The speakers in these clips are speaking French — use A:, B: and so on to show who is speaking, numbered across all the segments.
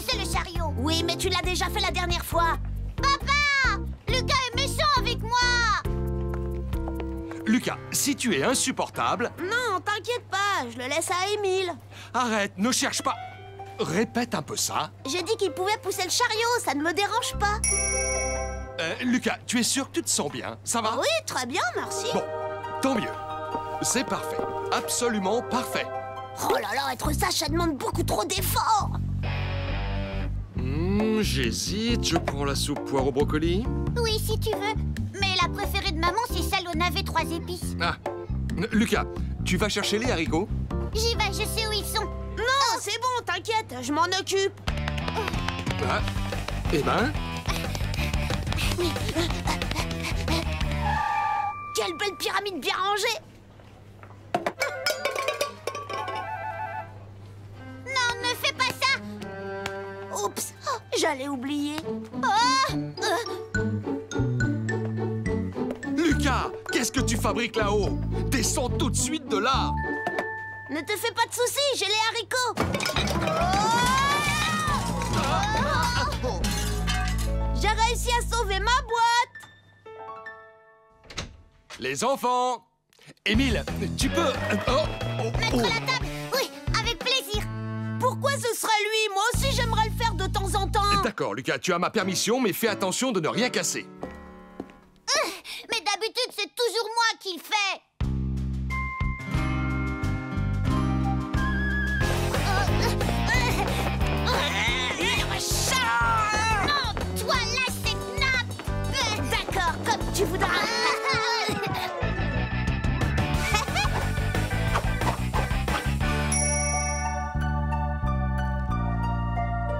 A: pousser le chariot.
B: Oui, mais tu l'as déjà fait la dernière fois.
A: Papa! Lucas est méchant avec moi!
C: Lucas, si tu es insupportable...
B: Non, t'inquiète pas, je le laisse à Émile.
C: Arrête, ne cherche pas. Répète un peu ça.
B: J'ai dit qu'il pouvait pousser le chariot, ça ne me dérange pas.
C: Lucas, tu es sûr que tu te sens bien? Ça va?
B: Oui, très bien, merci.
C: Bon, tant mieux. C'est parfait. Absolument parfait.
B: Oh là là, être sage, ça demande beaucoup trop d'efforts.
C: J'hésite. Je prends la soupe poire au brocoli.
A: Oui, si tu veux. Mais la préférée de maman, c'est celle au navet 3 épices.
C: Ah, Lucas, tu vas chercher les haricots?
A: J'y vais, je sais où ils sont.
B: Non, c'est bon, t'inquiète, je m'en occupe.
C: Ah, eh ben...
B: Quelle belle pyramide bien rangée.
A: Non, ne fais pas ça.
B: Oups, j'allais oublier.
C: Lucas, qu'est-ce que tu fabriques là-haut? Descends tout de suite de là.
B: Ne te fais pas de soucis, j'ai les haricots. J'ai réussi à sauver ma boîte.
C: Les enfants! Émile, tu peux...
A: Mettre la table. Oui, avec plaisir.
B: Pourquoi ce serait lui? Moi aussi, j'aimerais le faire de temps en temps.
C: D'accord, Lucas, tu as ma permission, mais fais attention de ne rien casser.
A: Mais d'habitude, c'est toujours moi qui le fais. Non, toi, lâche cette nappe.
B: D'accord, comme tu voudras.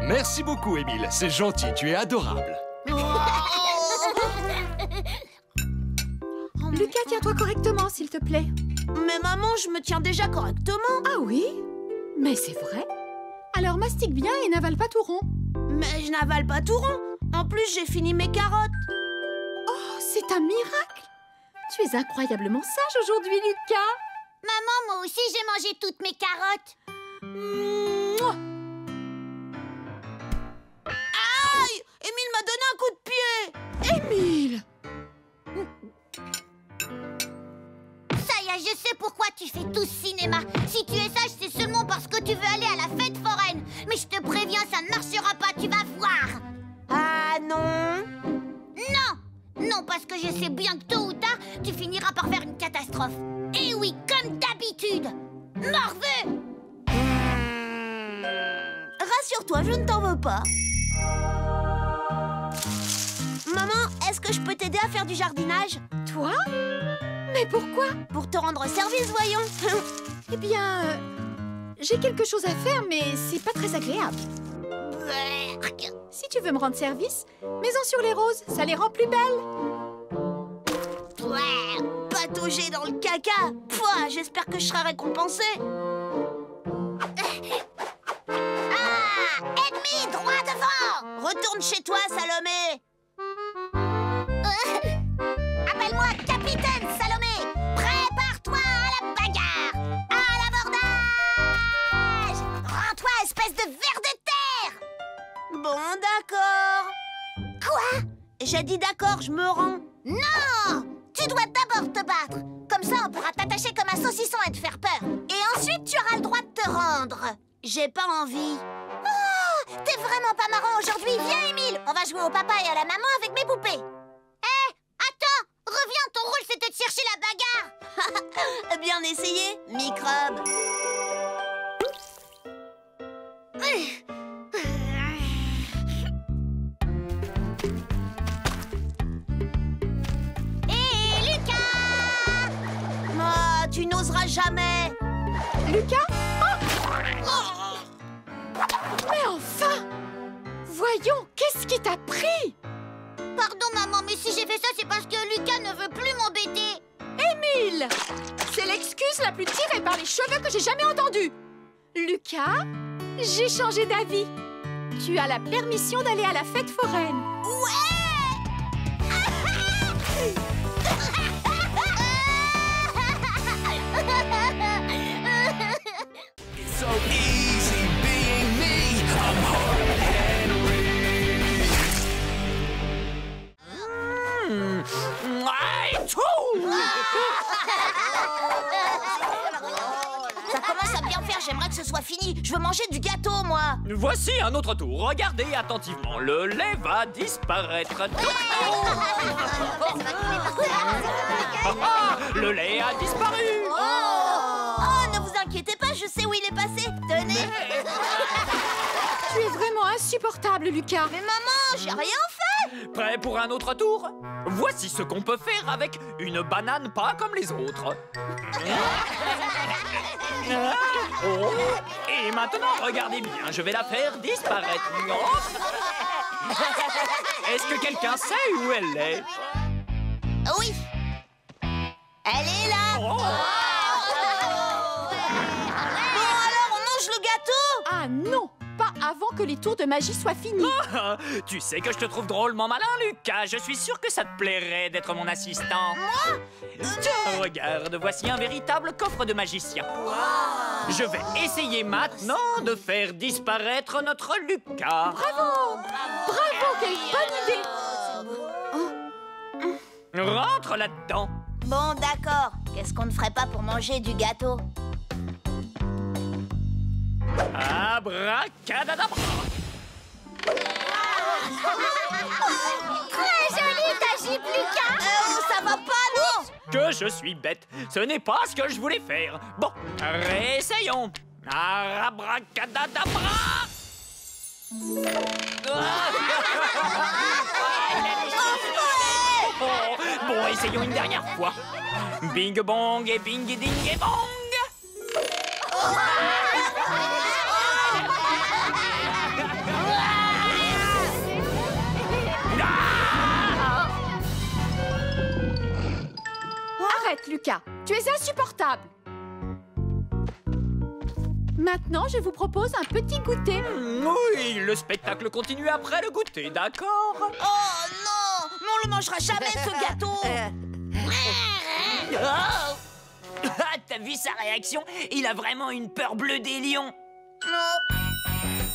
C: Merci beaucoup, Émile. C'est gentil, tu es adorable.
D: Lucas, tiens-toi correctement, s'il te plaît.
B: Mais maman, je me tiens déjà correctement.
D: Ah oui? Mais c'est vrai. Alors mastique bien et n'avale pas tout rond.
B: Mais je n'avale pas tout rond. En plus, j'ai fini mes carottes.
D: Oh, c'est un miracle. Tu es incroyablement sage aujourd'hui, Lucas.
A: Maman, moi aussi, j'ai mangé toutes mes carottes.
D: Mouah.
B: Aïe! Émile m'a donné un coup de pied.
D: Émile!
A: Ça y est, je sais pourquoi tu fais tout ce cinéma. Si tu es sage, c'est seulement parce que tu veux aller à la fête foraine. Mais je te préviens, ça ne marchera pas, tu vas voir.
B: Ah non.
A: Non! Non, parce que je sais bien que tôt ou tard, tu finiras par faire une catastrophe. Et oui, comme d'habitude. Morveux!
B: Rassure-toi, je ne t'en veux pas. Maman, est-ce que je peux t'aider à faire du jardinage?
D: Toi? Mais pourquoi?
B: Pour te rendre service, voyons.
D: Eh bien, j'ai quelque chose à faire, mais c'est pas très agréable. Si tu veux me rendre service, mets-en sur les roses, ça les rend plus belles.
B: Patauger dans le caca. Pouah, j'espère que je serai récompensée.
A: Ah! Ennemi, droit devant!
B: Retourne chez toi, Salomé.
A: Appelle-moi Capitaine Salomé! Prépare-toi à la bagarre! À l'abordage! Rends-toi, espèce de ver de terre!
B: Bon, d'accord.
A: Quoi?
B: J'ai dit d'accord, je me rends.
A: Non! Tu dois d'abord te battre. Comme ça, on pourra t'attacher comme un saucisson et te faire peur. Et ensuite, tu auras le droit de te rendre.
B: J'ai pas envie.
A: Oh! T'es vraiment pas marrant aujourd'hui. Viens, Émile! On va jouer au papa et à la maman avec mes poupées. Hé! Attends! Reviens, ton rôle, c'était de chercher la bagarre.
B: Bien essayé, microbe.
A: Hé, Lucas!
B: Ah, tu n'oseras jamais.
D: Lucas? Oh! Mais enfin! Voyons, qu'est-ce qui t'a pris?
A: Pardon, maman, mais si j'ai fait ça, c'est parce que Lucas ne veut plus m'embêter.
D: Émile! C'est l'excuse la plus tirée par les cheveux que j'ai jamais entendue. Lucas, j'ai changé d'avis. Tu as la permission d'aller à la fête foraine.
E: So easy being me. I'm hard.
A: ce soit fini. Je veux manger du gâteau, moi.
E: Voici un autre tour. Regardez attentivement. Le lait va disparaître. Le lait a disparu.
A: Oh, ne vous inquiétez pas, je sais où il est passé. Tenez.
D: Tu es vraiment insupportable, Lucas.
A: Mais maman, j'ai rien fait.
E: Prêt pour un autre tour? Voici ce qu'on peut faire avec une banane pas comme les autres. Oh. Et maintenant, regardez bien, je vais la faire disparaître. Est-ce que quelqu'un sait où elle est?
A: Oui. Elle est là.
E: Oh.
A: Bon, alors, on mange le gâteau.
D: Ah non, pas avant que les tours de magie soient finis.
E: Ah, tu sais que je te trouve drôlement malin, Lucas. Je suis sûr que ça te plairait d'être mon assistant.
A: Moi?
E: Tiens, regarde, voici un véritable coffre de magicien. Je vais essayer maintenant de faire disparaître notre Lucas.
D: Bravo! Bravo, quelle bonne idée!
E: Rentre là-dedans.
A: Bon, d'accord. Qu'est-ce qu'on ne ferait pas pour manger du gâteau?
E: Abracadabra.
A: Très joli ta jupe, Lucas. Oh, ça va pas, non?
E: Que je suis bête. Ce n'est pas ce que je voulais faire. Bon, réessayons. Abracadabra. Oh, bon, essayons une dernière fois. Bing bong et bing ding et bong.
D: Arrête, Lucas. Tu es insupportable. Maintenant, je vous propose un petit goûter.
E: Oui, le spectacle continue après le goûter, d'accord?
A: Oh non! Mais on le mangera jamais, ce gâteau.
E: Oh. T'as vu sa réaction? Il a vraiment une peur bleue des lions.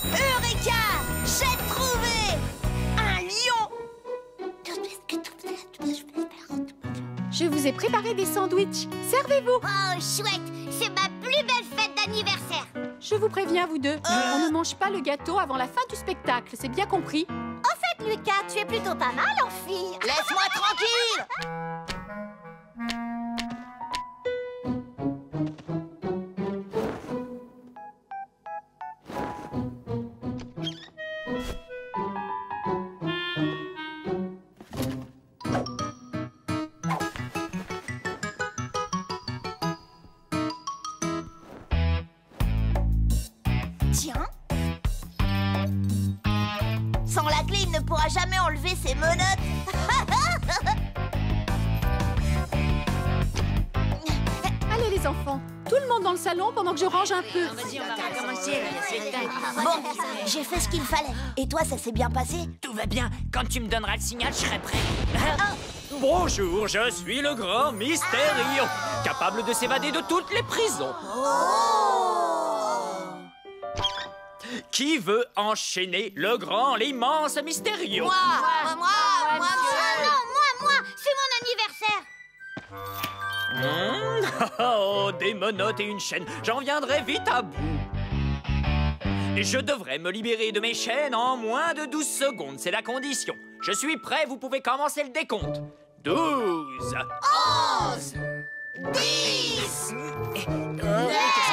A: Eureka! J'ai trouvé un lion.
D: Je vous ai préparé des sandwichs. Servez-vous.
A: Oh, chouette! C'est ma plus belle fête d'anniversaire.
D: Je vous préviens, vous deux. On ne mange pas le gâteau avant la fin du spectacle. C'est bien compris?
A: En fait, Lucas, tu es plutôt pas mal en fille. Laisse-moi tranquille. Tiens. Sans la clé, il ne pourra jamais enlever ses menottes.
D: Allez, les enfants. Tout le monde dans le salon pendant que je range un peu.
A: Bon, j'ai fait ce qu'il fallait. Et toi, ça s'est bien passé?
E: Tout va bien. Quand tu me donneras le signal, je serai prêt. Bonjour, je suis le grand Mysterio, capable de s'évader de toutes les prisons. Qui veut enchaîner le grand, l'immense Mysterio?
A: Moi. C'est mon anniversaire.
E: Oh, des menottes et une chaîne, j'en viendrai vite à bout. Et je devrais me libérer de mes chaînes en moins de 12 secondes, c'est la condition. Je suis prêt, vous pouvez commencer le décompte. 12
A: 11 10
E: Qu'est-ce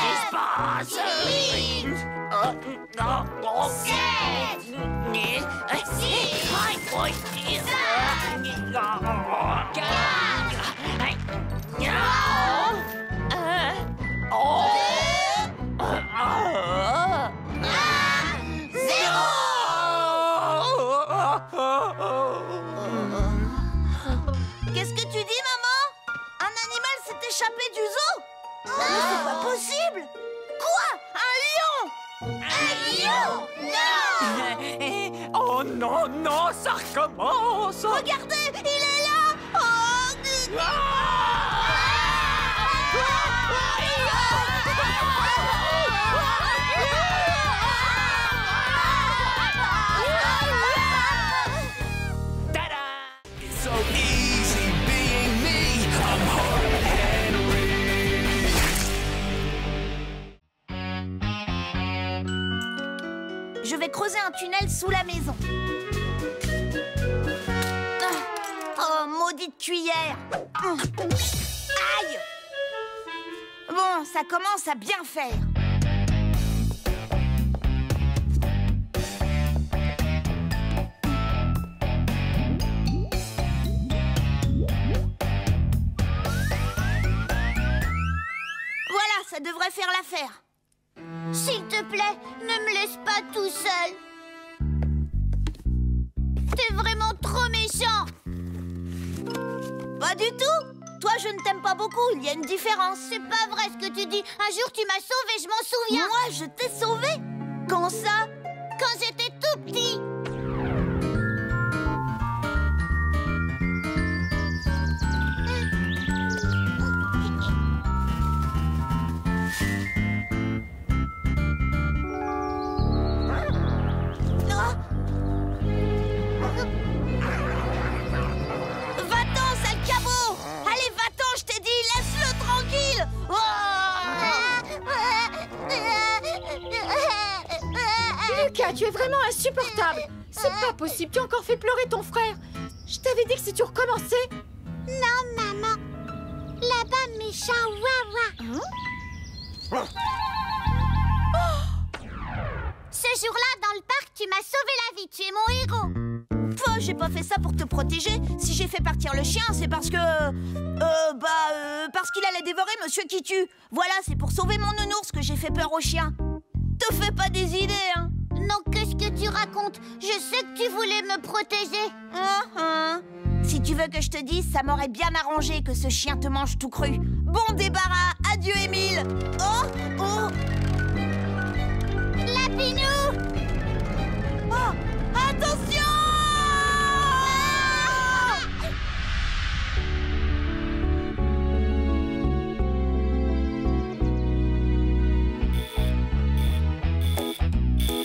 E: qui se passe?
A: 8 7 Qu'est-ce que tu dis, maman? Un animal s'est échappé du zoo? Mais c'est pas possible! Quoi? Un lion? Non!
E: Oh non, non, ça recommence.
A: Regardez, il est là!
E: Tada!
C: So easy being me. I'm hard and
B: Je vais creuser un tunnel sous la maison. Oh, maudite cuillère. Aïe! Bon, ça commence à bien faire. Voilà, ça devrait faire l'affaire.
A: S'il te plaît, ne me laisse pas tout seul. T'es vraiment trop méchant.
B: Pas du tout. Toi, je ne t'aime pas beaucoup, il y a une différence.
A: C'est pas vrai ce que tu dis. Un jour, tu m'as sauvée, je m'en souviens.
B: Moi, je t'ai sauvée. Quand ça?
A: Quand j'étais tout petit.
B: Va-t'en, sale cabot! Allez, va-t'en, je t'ai dit, laisse-le tranquille!
D: Lucas, tu es vraiment insupportable. C'est pas possible, tu as encore fait pleurer ton frère. Je t'avais dit que si tu recommençais...
A: Non, maman. Là-bas, méchant Wawa. Ce jour-là, dans le parc, tu m'as sauvé la vie. Tu es mon héros.
B: Toi, j'ai pas fait ça pour te protéger. Si j'ai fait partir le chien, c'est parce que... parce qu'il allait dévorer Monsieur qui tue. Voilà, c'est pour sauver mon nounours que j'ai fait peur au chien. Te fais pas des idées, hein.
A: Non, qu'est-ce que tu racontes? Je sais que tu voulais me protéger.
B: Si tu veux que je te dise, ça m'aurait bien arrangé que ce chien te mange tout cru. Bon débarras, adieu Émile. Oh.
A: Lapinou!
B: Oh, attention!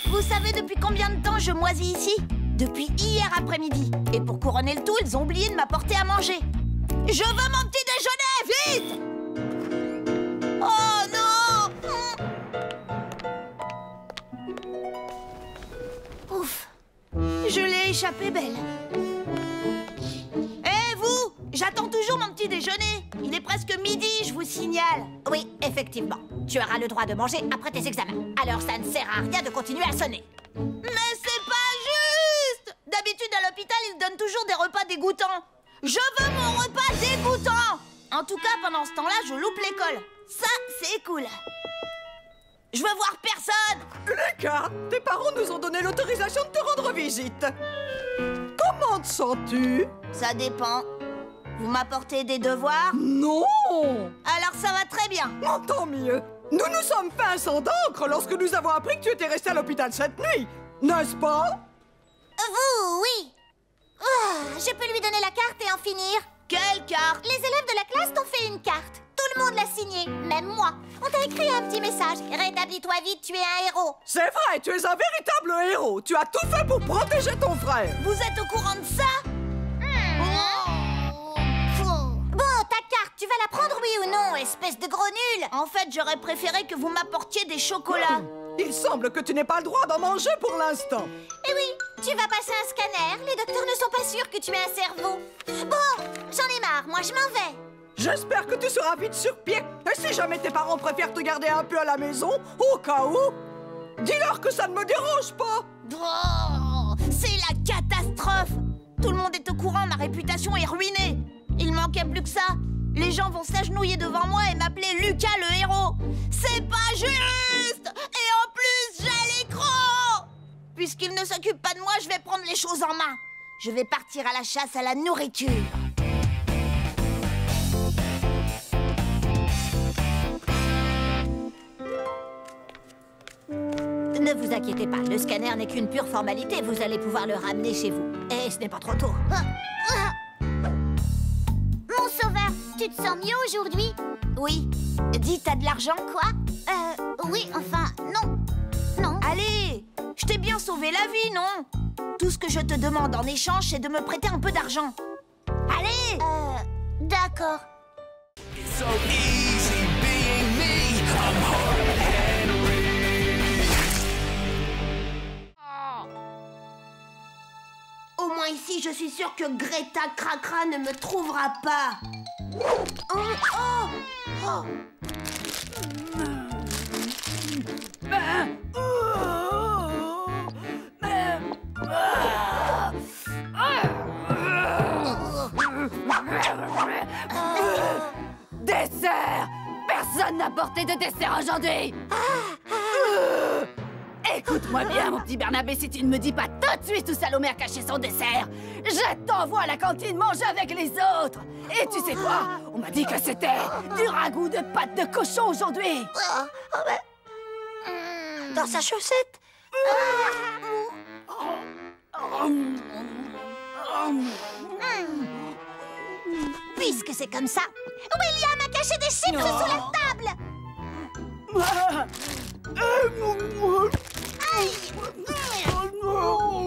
B: Vous savez depuis combien de temps je moisis ici? Depuis hier après-midi. Et pour couronner le tout, ils ont oublié de m'apporter à manger. Je veux mon petit déjeuner, vite! Oh non! Ouf! Je l'ai échappé belle. Eh vous! J'attends toujours mon petit déjeuner. Il est presque midi, je vous signale.
A: Oui, effectivement. Tu auras le droit de manger après tes examens. Alors ça ne sert à rien de continuer à sonner.
B: Mais c'est pas juste! D'habitude, à l'hôpital, ils donnent toujours des repas dégoûtants. Je veux mon repas dégoûtant! En tout cas, pendant ce temps-là, je loupe l'école. Ça, c'est cool. Je veux voir personne!
F: Lucas, tes parents nous ont donné l'autorisation de te rendre visite. Comment te sens-tu?
B: Ça dépend. Vous m'apportez des devoirs?
F: Non!
B: Alors ça va très bien.
F: Oh, tant mieux. Nous nous sommes fait un sang d'encre lorsque nous avons appris que tu étais resté à l'hôpital cette nuit. N'est-ce pas?
A: Vous, oui. Je peux lui donner la carte et en finir.
B: Quelle carte?
A: Les élèves de la classe t'ont fait une carte. Tout le monde l'a signée, même moi. On t'a écrit un petit message. Rétablis-toi vite, tu es un héros.
F: C'est vrai, tu es un véritable héros. Tu as tout fait pour protéger ton frère.
B: Vous êtes au courant de ça?
A: Bon, ta carte, tu vas la prendre, oui ou non, espèce de gros nul?
B: En fait, j'aurais préféré que vous m'apportiez des chocolats.
F: Il semble que tu n'aies pas le droit d'en manger pour l'instant.
A: Eh oui, tu vas passer un scanner. Les docteurs ne sont pas sûrs que tu aies un cerveau. Bon, j'en ai marre, moi je m'en vais.
F: J'espère que tu seras vite sur pied. Et si jamais tes parents préfèrent te garder un peu à la maison, au cas où, dis-leur que ça ne me dérange pas.
B: Oh, c'est la catastrophe. Tout le monde est au courant, ma réputation est ruinée. Il manquait plus que ça. Les gens vont s'agenouiller devant moi et m'appeler Lucas le héros. C'est pas juste. Et en plus, j'ai les crocs. Puisqu'il ne s'occupe pas de moi, je vais prendre les choses en main. Je vais partir à la chasse à la nourriture.
A: Ne vous inquiétez pas, le scanner n'est qu'une pure formalité. Vous allez pouvoir le ramener chez vous. Et ce n'est pas trop tôt.
B: Mon sauveur, tu te sens mieux aujourd'hui? Oui. Dis, t'as de l'argent?
A: Quoi? Oui, enfin, non. Non.
B: Allez, je t'ai bien sauvé la vie, non? Tout ce que je te demande en échange, c'est de me prêter un peu d'argent. Allez!
A: D'accord.
C: So easy being me. I'm hard.
B: ici, je suis sûre que Greta Cracra ne me trouvera pas. Oh, oh, oh.
G: Dessert! Personne n'a porté de dessert aujourd'hui! Écoute-moi bien, mon petit Bernabé, si tu ne me dis pas tout de suite où Salomé a caché son dessert, je t'envoie à la cantine manger avec les autres! Et tu sais quoi? On m'a dit que c'était du ragoût de pâte de cochon aujourd'hui!
A: Dans sa chaussette. Puisque c'est comme ça, William a caché des chips sous la table.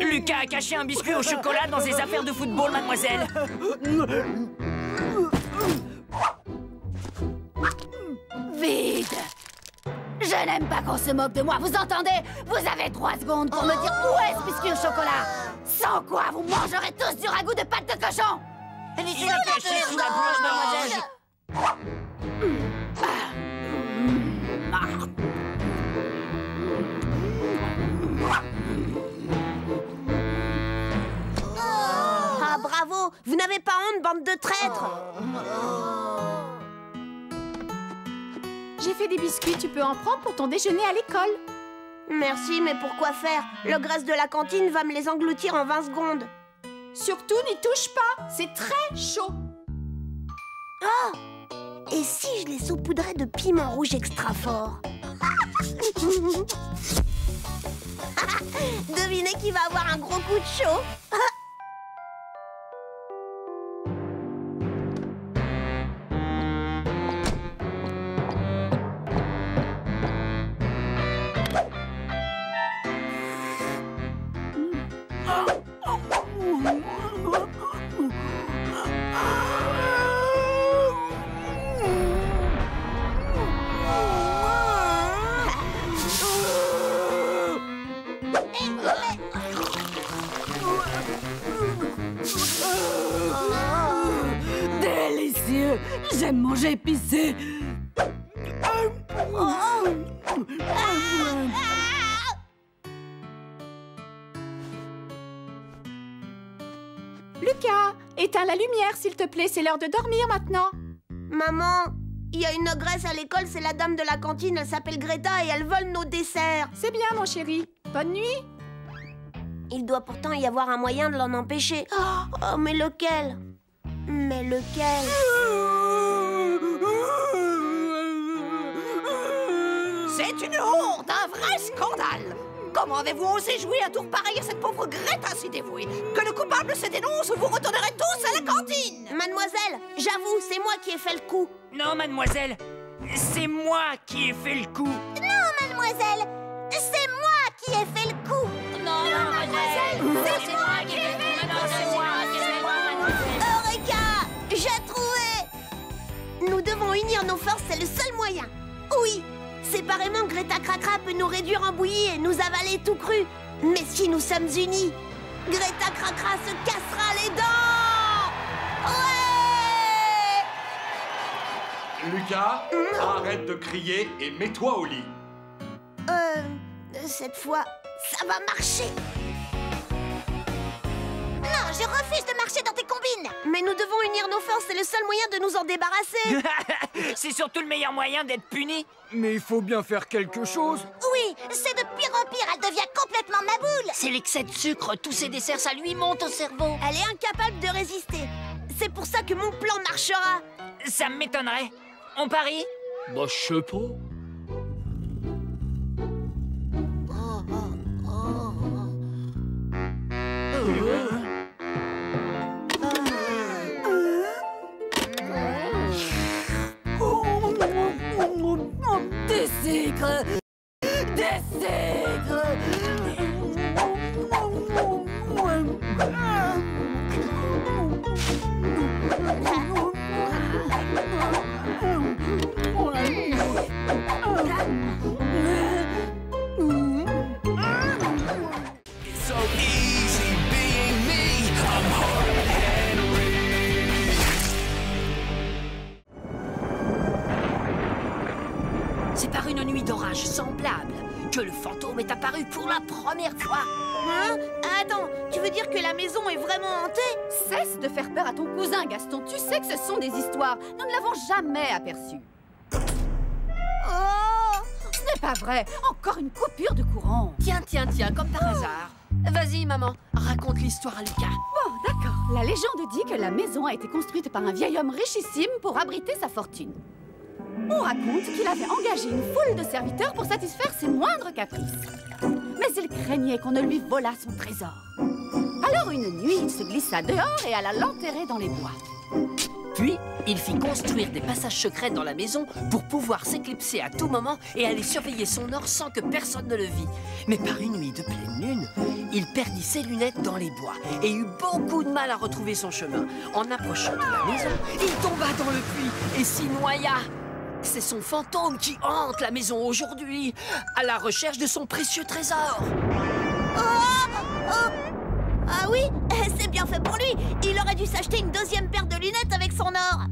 E: Lucas a caché un biscuit au chocolat dans ses affaires de football, mademoiselle.
G: Vide! Je n'aime pas qu'on se moque de moi, vous entendez? Vous avez 3 secondes pour me dire où est ce biscuit au chocolat! Sans quoi, vous mangerez tous du ragoût de pâte de cochon!
E: Elle est cachée sous la bouche, mademoiselle.
B: Ah, bravo! Vous n'avez pas honte, bande de traîtres!
D: J'ai fait des biscuits, tu peux en prendre pour ton déjeuner à l'école.
B: Merci, mais pourquoi faire? Le graisse de la cantine va me les engloutir en 20 secondes.
D: Surtout, n'y touche pas, c'est très chaud.
B: Oh! Et si je les saupoudrais de piment rouge extra fort? Devinez qui va avoir un gros coup de chaud?
G: Délicieux! J'aime manger épicé!
D: Lucas, éteins la lumière, s'il te plaît, c'est l'heure de dormir maintenant.
B: Maman, il y a une ogresse à l'école, c'est la dame de la cantine, elle s'appelle Greta et elle vole nos desserts.
D: C'est bien, mon chéri. Bonne nuit.
B: Il doit pourtant y avoir un moyen de l'en empêcher. Oh, mais lequel? Mais lequel?
F: C'est une honte, un vrai scandale. Comment avez-vous osé jouer un tour pareil à cette pauvre Greta si dévouée? Que le coupable se dénonce, vous retournerez tous à la cantine.
B: Mademoiselle, j'avoue, c'est moi qui ai fait le coup.
E: Non, mademoiselle, c'est moi qui ai fait le coup.
A: Non, mademoiselle, c'est moi qui ai fait le coup.
E: Non, mademoiselle, c'est moi qui ai fait le coup. Non, c'est moi qui ai fait le coup, mademoiselle.
B: Eureka! J'ai trouvé! Nous devons unir nos forces, c'est le seul moyen. Oui, séparément, Greta Cracra peut nous réduire en bouillie et nous avaler tout cru. Mais si nous sommes unis, Greta Cracra se cassera les dents! Ouais!
C: Lucas, arrête de crier et mets-toi au lit.
B: Cette fois, ça va marcher.
A: Non, je refuse de marcher dans tes combines.
B: Mais nous devons unir nos forces, c'est le seul moyen de nous en débarrasser.
E: C'est surtout le meilleur moyen d'être puni.
C: Mais il faut bien faire quelque chose.
A: Oui, c'est de pire en pire, elle devient complètement maboule.
H: C'est l'excès de sucre, tous ces desserts, ça lui monte au cerveau.
B: Elle est incapable de résister. C'est pour ça que mon plan marchera.
E: Ça m'étonnerait. On parie?
C: Bah, je sais pas.
G: Des sucres! Des sucres!
I: So easy being
H: fantôme est apparu pour la première fois.
B: Hein? Attends, tu veux dire que la maison est vraiment hantée?
G: Cesse de faire peur à ton cousin, Gaston. Tu sais que ce sont des histoires. Nous ne l'avons jamais aperçu.
B: Oh!
G: Ce n'est pas vrai. Encore une coupure de courant.
H: Tiens, comme par hasard. Vas-y, maman, raconte l'histoire à Lucas.
G: Bon, d'accord. La légende dit que la maison a été construite par un vieil homme richissime pour abriter sa fortune. On raconte qu'il avait engagé une foule de serviteurs pour satisfaire ses moindres caprices. Mais il craignait qu'on ne lui volât son trésor. Alors une nuit, il se glissa dehors et alla l'enterrer dans les bois.
H: Puis, il fit construire des passages secrets dans la maison pour pouvoir s'éclipser à tout moment et aller surveiller son or sans que personne ne le vît. Mais par une nuit de pleine lune, il perdit ses lunettes dans les bois et eut beaucoup de mal à retrouver son chemin. En approchant de la maison, il tomba dans le puits et s'y noya. C'est son fantôme qui hante la maison aujourd'hui, à la recherche de son précieux trésor.
B: Ah oui, c'est bien fait pour lui. Il aurait dû s'acheter une deuxième paire de lunettes avec son or.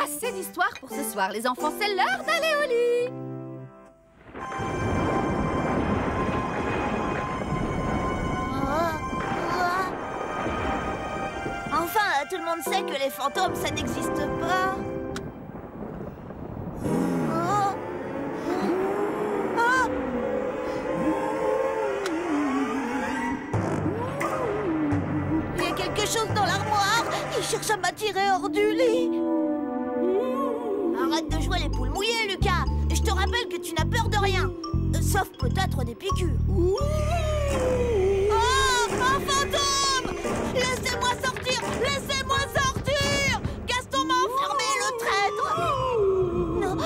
G: Assez d'histoires pour ce soir, les enfants. C'est l'heure d'aller au lit.
B: Enfin, tout le monde sait que les fantômes, ça n'existe pas. Il y a quelque chose dans l'armoire. Il cherche à m'attirer hors du lit. Arrête de jouer les poules mouillées, Lucas. Et je te rappelle que tu n'as peur de rien. Sauf peut-être des piqûres. Oh, un fantôme! Laissez-moi sortir! Laissez-moi sortir! Gaston m'a enfermé, le traître! Non!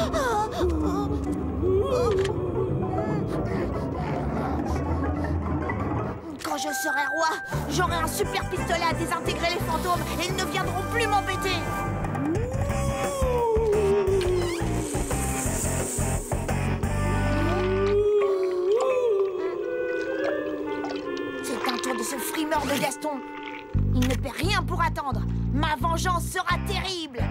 B: Quand je serai roi, j'aurai un super pistolet à désintégrer les fantômes et ils ne viendront plus m'embêter! C'est un tour de ce frimeur de Gaston. Il ne paie rien pour attendre. Ma vengeance sera terrible.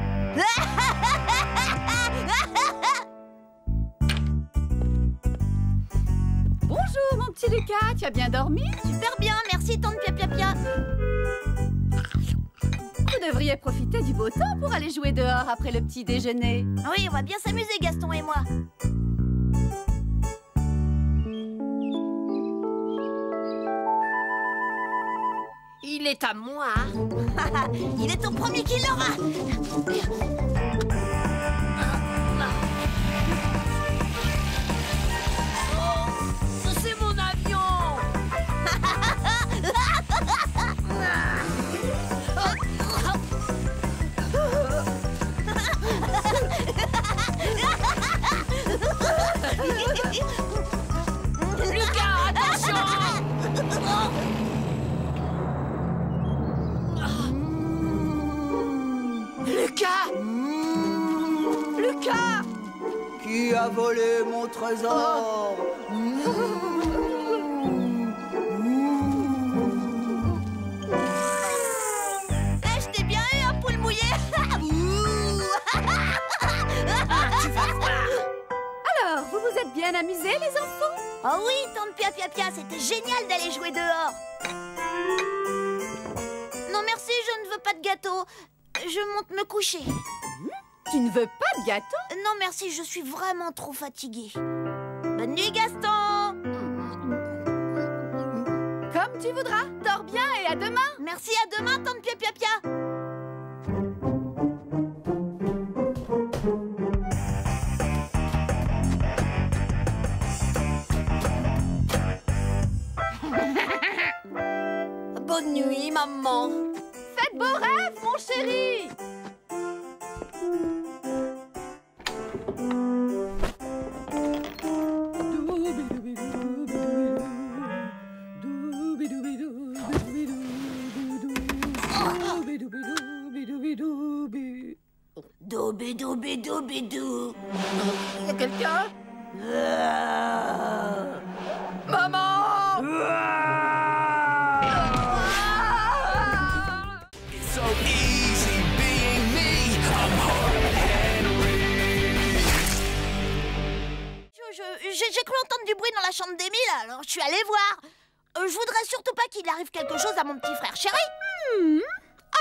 G: Bonjour, mon petit Lucas. Tu as bien dormi?
B: Super bien, merci tante Pia Pia.
G: Vous devriez profiter du beau temps pour aller jouer dehors après le petit déjeuner.
B: Oui, on va bien s'amuser, Gaston et moi.
H: Il est à moi.
B: Il est au premier qui l'aura.
H: C'est mon avion. Lucas, attention. Lucas!
I: Qui a volé mon trésor?
B: Je t'ai bien eu, un poule mouillé.
H: Tu vas voir.
G: Alors, vous vous êtes bien amusés, les enfants?
B: Oh oui, tante Pia Pia Pia, c'était génial d'aller jouer dehors. Non merci, je ne veux pas de gâteau. Je monte me coucher.
G: Tu ne veux pas de gâteau?
B: Non merci, je suis vraiment trop fatiguée. Bonne nuit, Gaston.
G: Comme tu voudras. Dors bien et à demain.
B: Merci, à demain, tante Pia Pia Pia.
H: Bonne nuit, maman.
G: Faites beaux rêves, mon chéri.
B: Doubidou.
H: Il y a quelqu'un? Maman!
C: So easy being me. I'm hard and rich.
B: j'ai cru entendre du bruit dans la chambre d'Émile, alors je suis allée voir. Je voudrais surtout pas qu'il arrive quelque chose à mon petit frère chéri.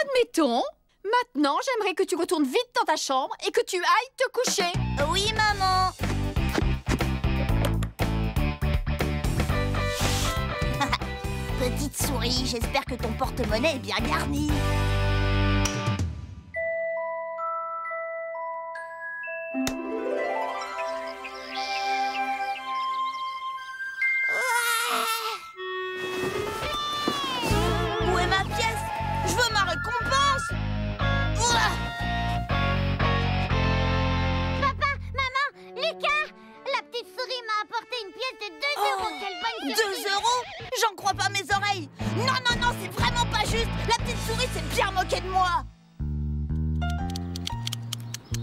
D: Admettons. Maintenant, j'aimerais que tu retournes vite dans ta chambre et que tu ailles te coucher.
B: Oui, maman. Petite souris, j'espère que ton porte-monnaie est bien garni. Où est ma pièce? Je veux ma récompense.
A: Papa, maman, Lucas, la petite souris m'a apporté une pièce de 2 euros. Quelle bonne surprise.
B: 2 euros? J'en crois pas mes oreilles. Non, non, non, c'est vraiment pas juste. La petite souris s'est bien moquée de moi.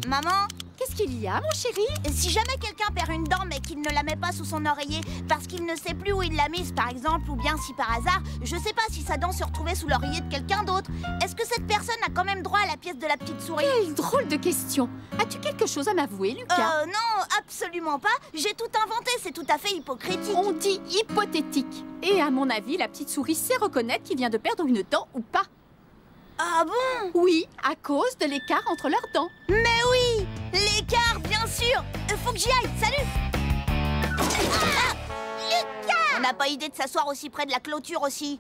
B: Maman,
D: Qu'est-ce qu'il y a, mon chéri?
B: si jamais quelqu'un perd une dent mais qu'il ne la met pas sous son oreiller parce qu'il ne sait plus où il l'a mise, par exemple, ou bien si par hasard, je sais pas si sa dent se retrouvait sous l'oreiller de quelqu'un d'autre, est-ce que cette personne a quand même droit à la pièce de la petite souris?
D: Quelle drôle de question. As-tu quelque chose à m'avouer, Lucas?
B: Non, absolument pas. J'ai tout inventé, c'est tout à fait hypocritique.
D: On dit hypothétique. Et à mon avis, la petite souris sait reconnaître qu'il vient de perdre une dent ou pas.
B: Ah bon?
D: Oui, à cause de l'écart entre leurs dents.
B: Mais oui, l'écart, bien sûr. Faut que j'y aille, salut. Lucas! On n'a pas idée de s'asseoir aussi près de la clôture aussi.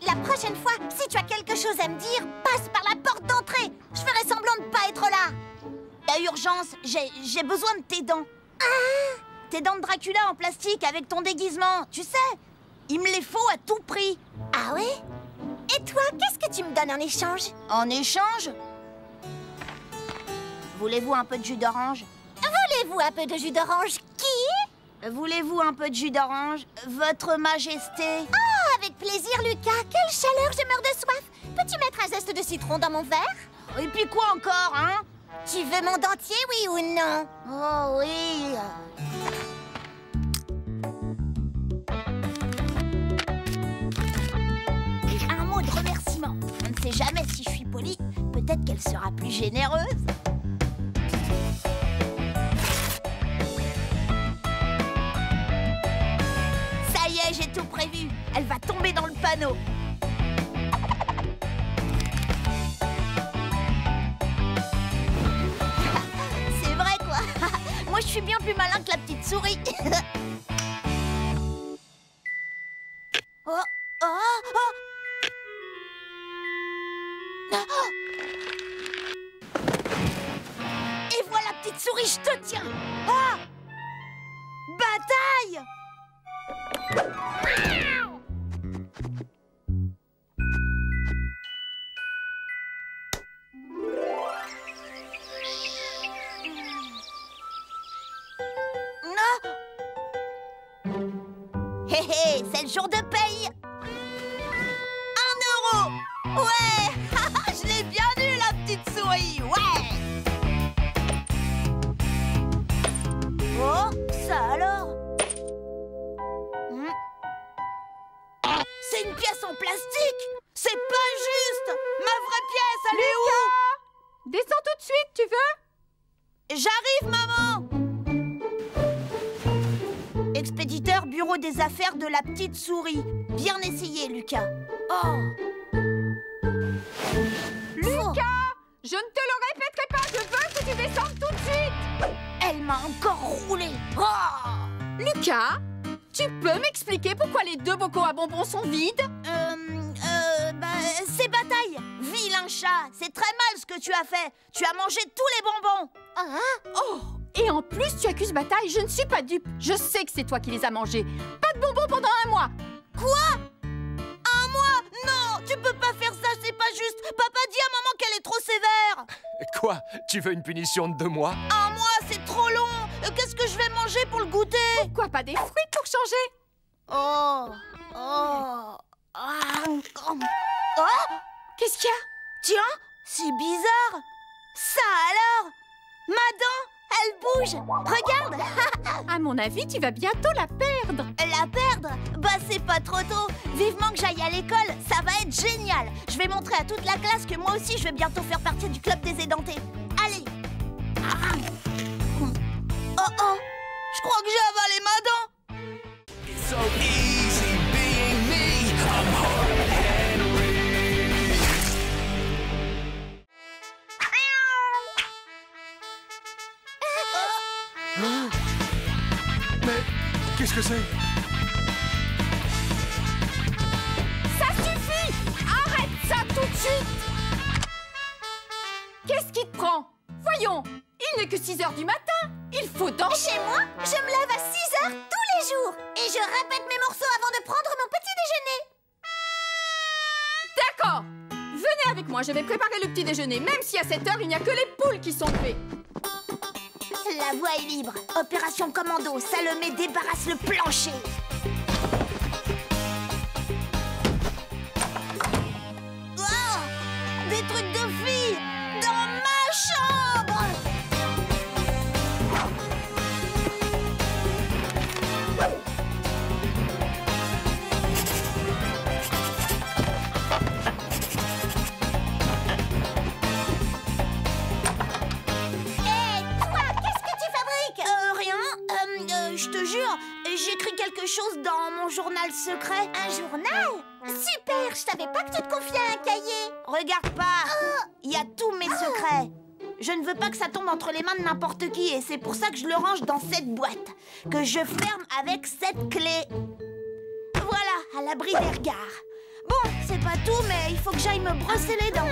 A: La prochaine fois, si tu as quelque chose à me dire, passe par la porte d'entrée. Je ferai semblant de pas être là.
B: La urgence, j'ai besoin de tes dents. Tes dents de Dracula en plastique avec ton déguisement, tu sais. Il me les faut à tout prix.
A: Ah ouais? Et toi, qu'est-ce que tu me donnes en échange?
B: En échange? Voulez-vous un peu de jus d'orange?
A: Voulez-vous un peu de jus d'orange? Qui?
B: Voulez-vous un peu de jus d'orange, Votre Majesté?
A: Oh, avec plaisir, Lucas. Quelle chaleur, je meurs de soif. Peux-tu mettre un zeste de citron dans mon verre?
B: Et puis quoi encore, hein?
A: Tu veux mon dentier, oui ou non?
B: Oh oui. Un mot de remerciement. On ne sait jamais si je suis polie. Peut-être qu'elle sera plus généreuse. Ça y est, j'ai tout prévu. Elle va tomber dans le panneau. C'est vrai, quoi. Moi, je suis bien plus malin que la petite souris. Oh, oh, oh. Et voilà, petite souris, je te tiens. Ah! Bataille! Hé hé, c'est le jour de paye. 1 euro. Ouais. Je l'ai bien eu, la petite souris. Ouais. Oh, ça alors. C'est une pièce en plastique. C'est pas juste. Ma vraie pièce, elle est où?
D: Descends tout de suite, tu veux?
B: J'arrive, maman. Expéditeur, bureau des affaires de la petite souris. Bien essayé, Lucas. Oh.
D: Lucas! Je ne te le répéterai pas, je veux que tu descendes tout de suite!
B: Elle m'a encore roulé. Oh.
D: Lucas, tu peux m'expliquer pourquoi les 2 bocaux à bonbons sont vides?
B: C'est Bataille. Vilain chat, c'est très mal ce que tu as fait. Tu as mangé tous les bonbons.
D: Oh! Et en plus, tu accuses Bataille, je ne suis pas dupe. Je sais que c'est toi qui les as mangés. Pas de bonbons pendant 1 mois.
B: Quoi? 1 mois? Non, tu peux pas faire ça, c'est pas juste. Papa dit à maman qu'elle est trop sévère.
C: Quoi? Tu veux une punition de 2 mois?
B: 1 mois, c'est trop long. Qu'est-ce que je vais manger pour le goûter?
D: Pourquoi pas des fruits pour changer?
B: Oh. Oh. Oh.
D: Qu'est-ce qu'il y a?
B: Tiens, c'est bizarre. Ça alors? Ma dent, elle bouge. Regarde.
D: À mon avis, tu vas bientôt la perdre.
B: La perdre? Bah c'est pas trop tôt. Vivement que j'aille à l'école, ça va être génial. Je vais montrer à toute la classe que moi aussi je vais bientôt faire partie du club des édentés. Allez. Oh oh, je crois que j'ai avalé ma dent.
C: Mais qu'est-ce que c'est?
D: Ça suffit! Arrête ça tout de suite! Qu'est-ce qui te prend? Voyons, il n'est que 6 h du matin. Il faut dormir.
A: Chez moi, je me lève à 6 h tous les jours. Et je répète mes morceaux avant de prendre mon petit déjeuner.
D: D'accord. Venez avec moi, je vais préparer le petit déjeuner. Même si à cette heure, il n'y a que les poules qui sont levées.
A: La voie est libre. Opération commando. Salomé débarrasse le plancher.
B: Oh, des trucs de filles dans ma chambre. Je te jure, j'écris quelque chose dans mon journal secret.
A: Un journal? Super, je savais pas que tu te confiais à un cahier.
B: Regarde pas, il y a tous mes secrets. Je ne veux pas que ça tombe entre les mains de n'importe qui et c'est pour ça que je le range dans cette boîte, que je ferme avec cette clé. Voilà, à l'abri des regards. Bon, c'est pas tout, mais il faut que j'aille me brosser les dents.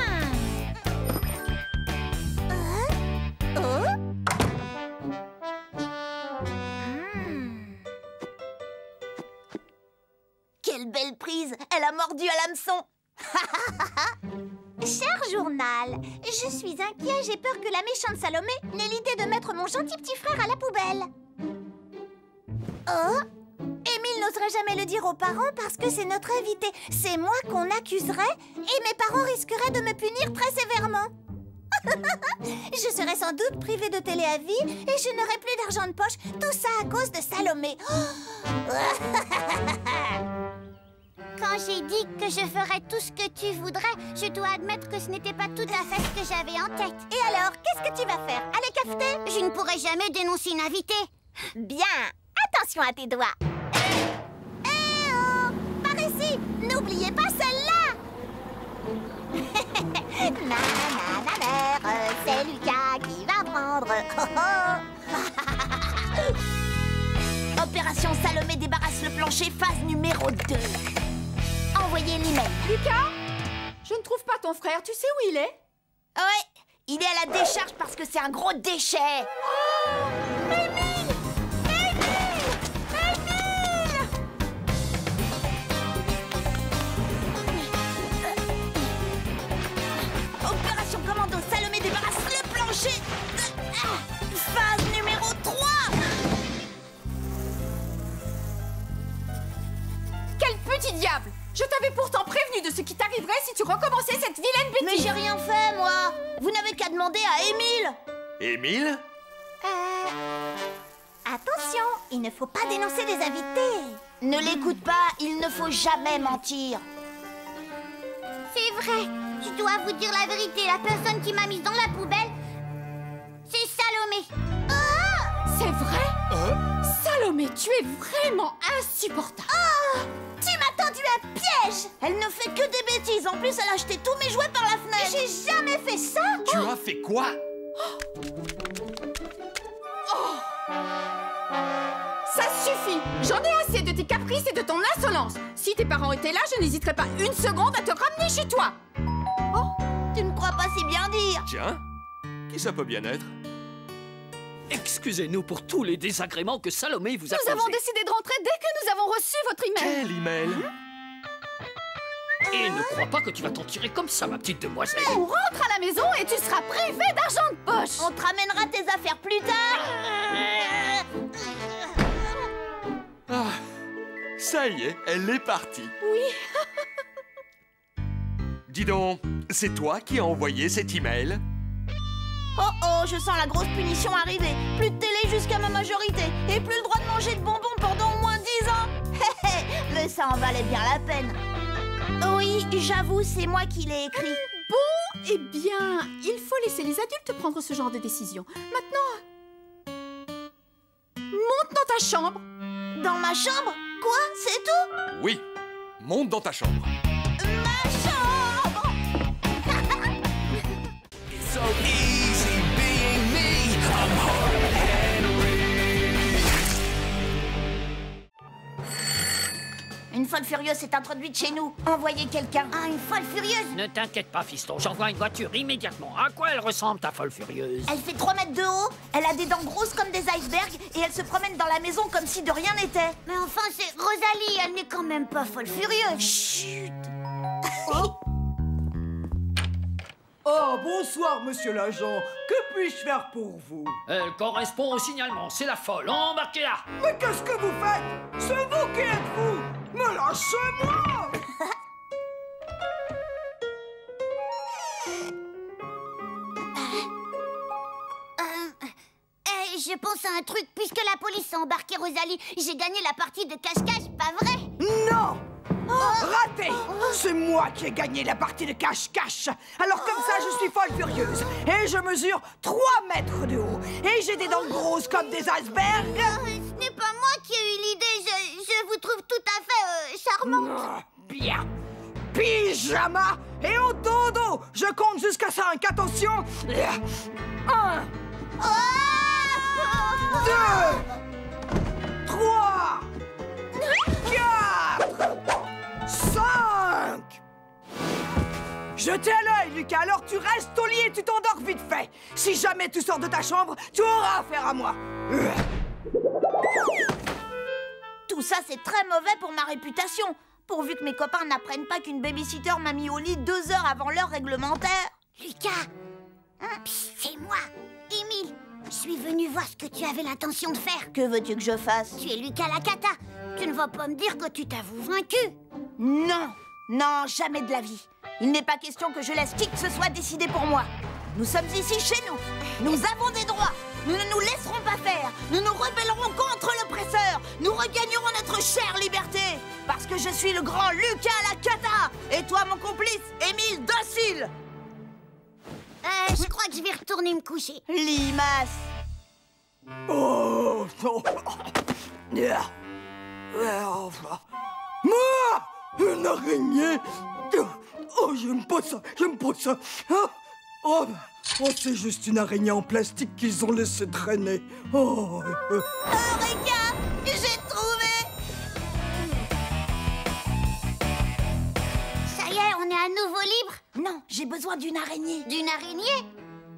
A: Quelle belle prise! Elle a mordu à l'hameçon. Cher journal, je suis inquiet, j'ai peur que la méchante Salomé n'ait l'idée de mettre mon gentil petit frère à la poubelle. Oh! Émile n'oserait jamais le dire aux parents parce que c'est notre invité. C'est moi qu'on accuserait et mes parents risqueraient de me punir très sévèrement. Je serais sans doute privée de télé à vie et je n'aurais plus d'argent de poche. Tout ça à cause de Salomé. Quand j'ai dit que je ferais tout ce que tu voudrais, je dois admettre que ce n'était pas tout à fait ce que j'avais en tête. Et alors, qu'est-ce que tu vas faire? Aller cafeter? Je ne pourrai jamais dénoncer une invitée. Bien, attention à tes doigts. Eh oh, par ici, n'oubliez pas celle-là. C'est Lucas qui va prendre.
B: Opération Salomé débarrasse le plancher, phase numéro 2. Envoyez l'email.
D: Lucas, je ne trouve pas ton frère. Tu sais où il est?
B: Ouais, il est à la décharge parce que c'est un gros déchet.
A: Émile! Émile! Émile!
B: Opération commando, Salomé débarrasse le plancher. Phase numéro 3.
D: Quel petit diable! Je t'avais pourtant prévenu de ce qui t'arriverait si tu recommençais cette vilaine bêtise.
B: Mais j'ai rien fait, moi. Vous n'avez qu'à demander à Émile.
C: Émile?
A: Attention, il ne faut pas dénoncer les invités.
B: Ne l'écoute pas, il ne faut jamais mentir.
A: C'est vrai, je dois vous dire la vérité. La personne qui m'a mise dans la poubelle, c'est Salomé.
D: C'est vrai? Salomé, tu es vraiment insupportable.
A: Oh, tu m'as tendu un piège.
B: Elle ne fait que des bêtises. En plus, elle a jeté tous mes jouets par la fenêtre.
A: J'ai jamais fait ça.
C: Tu as fait quoi?
D: Ça suffit! J'en ai assez de tes caprices et de ton insolence. Si tes parents étaient là, je n'hésiterais pas une seconde à te ramener chez toi.
B: Oh, tu ne crois pas si bien dire.
C: Tiens, qui ça peut bien être?
H: Excusez-nous pour tous les désagréments que Salomé vous a causés.
G: Nous avons décidé de rentrer dès que nous avons reçu votre email.
C: Quel email?
H: Et ne crois pas que tu vas t'en tirer comme ça, ma petite demoiselle.
G: On rentre à la maison et tu seras privé d'argent de poche.
B: On te ramènera tes affaires plus tard.
C: Ah, ça y est, elle est partie.
G: Oui.
C: Dis donc, c'est toi qui as envoyé cet email?
B: Oh oh, je sens la grosse punition arriver. Plus de télé jusqu'à ma majorité. Et plus le droit de manger de bonbons pendant au moins 10 ans. Mais ça en valait bien la peine. Oui, j'avoue, c'est moi qui l'ai écrit.
D: Bon, eh bien, il faut laisser les adultes prendre ce genre de décision. Maintenant, monte dans ta chambre.
B: Dans ma chambre? Quoi? C'est tout?
C: Oui, monte dans ta chambre.
B: Ma chambre!
J: So easy being me. I'm hard to handle.
B: folle furieuse s'est introduite chez nous. Envoyez quelqu'un.
A: Ah, une folle furieuse?
E: Ne t'inquiète pas, fiston, j'envoie une voiture immédiatement. À quoi elle ressemble, ta folle furieuse?
B: Elle fait 3 mètres de haut, elle a des dents grosses comme des icebergs et elle se promène dans la maison comme si de rien n'était.
A: Mais enfin, c'est Rosalie, elle n'est quand même pas folle furieuse.
B: Chut.
I: Oh, bonsoir, monsieur l'agent. Que puis-je faire pour vous?
E: Elle correspond au signalement, c'est la folle, embarquez-la!
I: Mais qu'est-ce que vous faites? C'est vous qui êtes vous? Me lâchez-moi!
A: Je pense à un truc, puisque la police a embarqué Rosalie, j'ai gagné la partie de cache-cache, pas vrai?
I: Non! Raté! C'est moi qui ai gagné la partie de cache-cache. Alors comme ça, je suis folle furieuse. Et je mesure 3 mètres de haut. Et j'ai des dents grosses comme des icebergs.
A: Ce n'est pas moi qui ai eu l'idée, je vous trouve tout à fait charmante.
I: Bien. Pyjama et au dodo. Je compte jusqu'à 5. Attention. 1, 2, 3, 4, 5. Je t'ai à l'œil, Lucas, alors tu restes au lit et tu t'endors vite fait. Si jamais tu sors de ta chambre, tu auras affaire à moi.
B: Tout ça, c'est très mauvais pour ma réputation. Pourvu que mes copains n'apprennent pas qu'une babysitter m'a mis au lit 2 heures avant l'heure réglementaire.
A: Lucas, c'est moi, Émile. Je suis venu voir ce que tu avais l'intention de faire.
B: Que veux-tu que je fasse?
A: Tu es Lucas Lacata. Tu ne vas pas me dire que tu t'avoues vaincu.
B: Non, non, jamais de la vie. Il n'est pas question que je laisse qui que ce soit décider pour moi. Nous sommes ici chez nous. Nous avons des droits. Nous ne nous laisserons pas faire. Nous nous rebellerons contre l'oppresseur. Nous regagnerons notre chère liberté. Parce que je suis le grand Lucas Lacata. Et toi, mon complice, Émile Docile.
A: Je crois que je vais retourner me coucher.
B: Limace.
I: Oh non. Moi, une araignée. Oh, j'aime pas ça, j'aime pas ça. Oh, c'est juste une araignée en plastique qu'ils ont laissé traîner. Oh,
B: Eureka, j'ai trouvé.
A: Ça y est, on est à nouveau libre?
B: Non, j'ai besoin d'une araignée.
A: D'une araignée?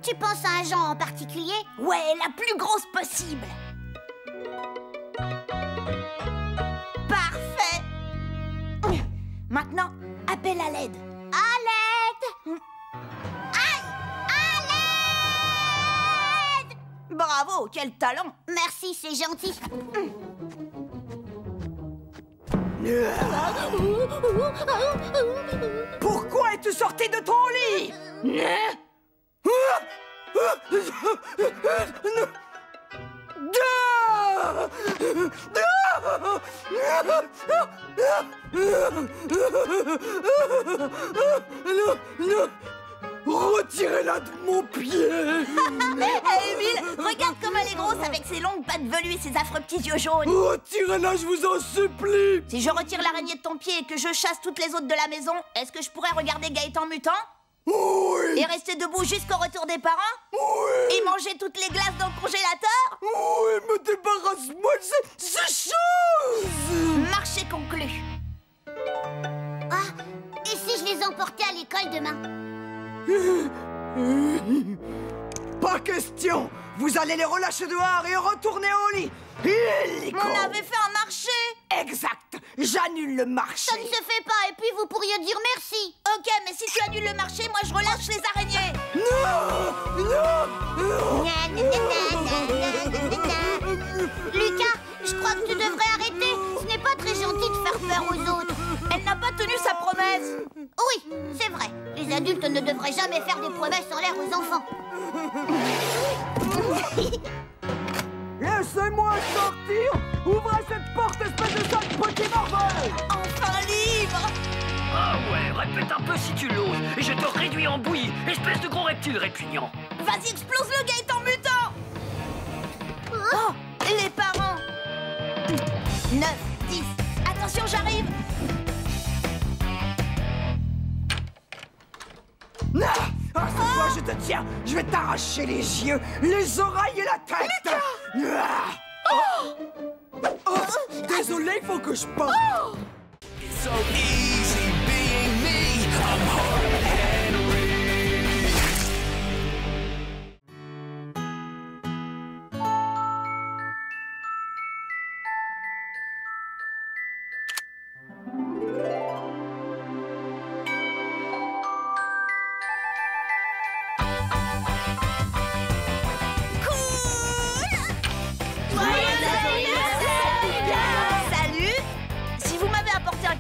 A: Tu penses à un genre en particulier?
B: Ouais, la plus grosse possible. Parfait. Maintenant, appelle à l'aide.
A: À l'aide! Aïe! À l'aide!
B: Bravo, quel talent.
A: Merci, c'est gentil.
I: pourquoi es-tu sorti de ton lit? Retirez-la de mon pied.
B: Émile, regarde comme elle est grosse avec ses longues pattes velues et ses affreux petits yeux jaunes.
I: Retirez-la, je vous en supplie.
B: Si je retire l'araignée de ton pied et que je chasse toutes les autres de la maison, est-ce que je pourrais regarder Gaëtan mutant?
I: Oui.
B: Et rester debout jusqu'au retour des parents?
I: Oui.
B: Et manger toutes les glaces dans le congélateur?
I: Oui, me débarrasse-moi de ces choses.
B: Marché conclu.
A: Ah, et si je les emportais à l'école demain?
I: Pas question. Vous allez les relâcher dehors et retourner au lit. Illico.
B: On avait fait un marché.
I: Exact. J'annule le marché.
A: Ça ne se fait pas, et puis vous pourriez dire merci.
B: Ok, mais si tu annules le marché, moi je relâche les araignées.
I: Non, non,
A: Lucas, je crois que tu devrais arrêter. Ce n'est pas très gentil de faire peur aux autres.
B: Elle n'a pas tenu sa promesse.
A: Oui, c'est vrai. Les adultes ne devraient jamais faire des promesses en l'air aux enfants.
I: Laissez-moi sortir. Ouvrez cette porte, espèce de sale petit morveux.
B: Enfin libre.
E: Ah ouais, répète un peu si tu l'oses, et je te réduis en bouillie, espèce de gros reptile répugnant.
B: Vas-y, explose-le, Gaëtan mutant. Oh, les parents. 9, 10. Attention, j'arrive.
I: Cette fois, je te tiens. Je vais t'arracher les yeux, les oreilles et la tête. Oh, désolé, il faut que je parte.
C: so easy being me. I'm hard to handle.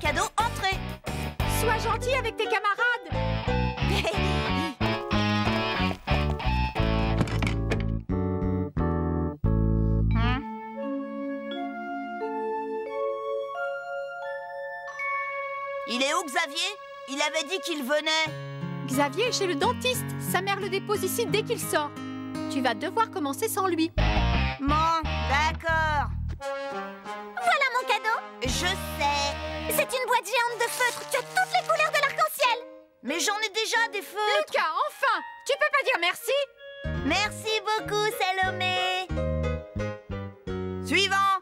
B: Cadeau, entrez.
D: Sois gentil avec tes camarades.
B: Il est où, Xavier? Il avait dit qu'il venait.
D: Xavier est chez le dentiste. Sa mère le dépose ici dès qu'il sort. Tu vas devoir commencer sans lui.
B: Bon, d'accord.
A: Voilà mon cadeau.
B: Je sais.
A: C'est une boîte géante de feutres. Tu as toutes les couleurs de l'arc-en-ciel.
B: Mais j'en ai déjà des feutres.
D: Lucas, enfin! Tu peux pas dire merci?
B: Merci beaucoup, Salomé. Suivant.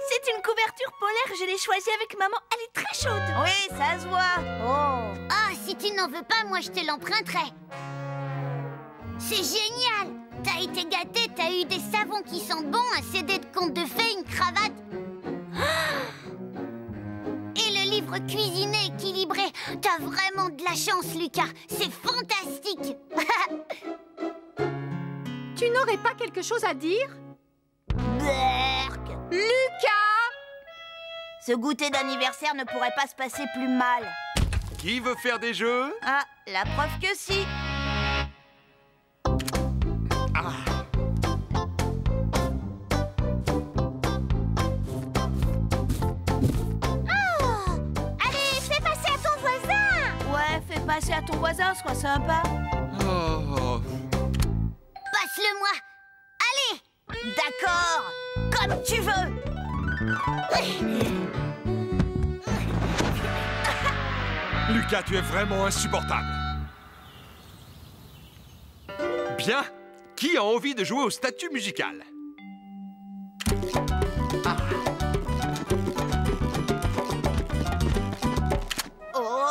B: C'est une couverture polaire, je l'ai choisie avec maman. Elle est très chaude. Oui, ça se voit.
A: Oh. Ah, si tu n'en veux pas, moi je te l'emprunterai. C'est génial. T'as été gâté, t'as eu des savons qui sentent bon, un CD de contes de fées, une cravate. Et le livre cuisiné équilibré. T'as vraiment de la chance, Lucas. C'est fantastique.
D: Tu n'aurais pas quelque chose à dire?
B: Berk.
D: Lucas!
B: Ce goûter d'anniversaire ne pourrait pas se passer plus mal.
C: Qui veut faire des jeux?
B: Ah, la preuve que si.
A: Allez, fais passer à ton voisin.
B: Ouais, fais passer à ton voisin, sois sympa.
C: Oh.
A: Passe-le-moi. Allez.
B: D'accord, comme tu veux.
C: Lucas, tu es vraiment insupportable. Bien. Qui a envie de jouer au statut musical?
B: Oh,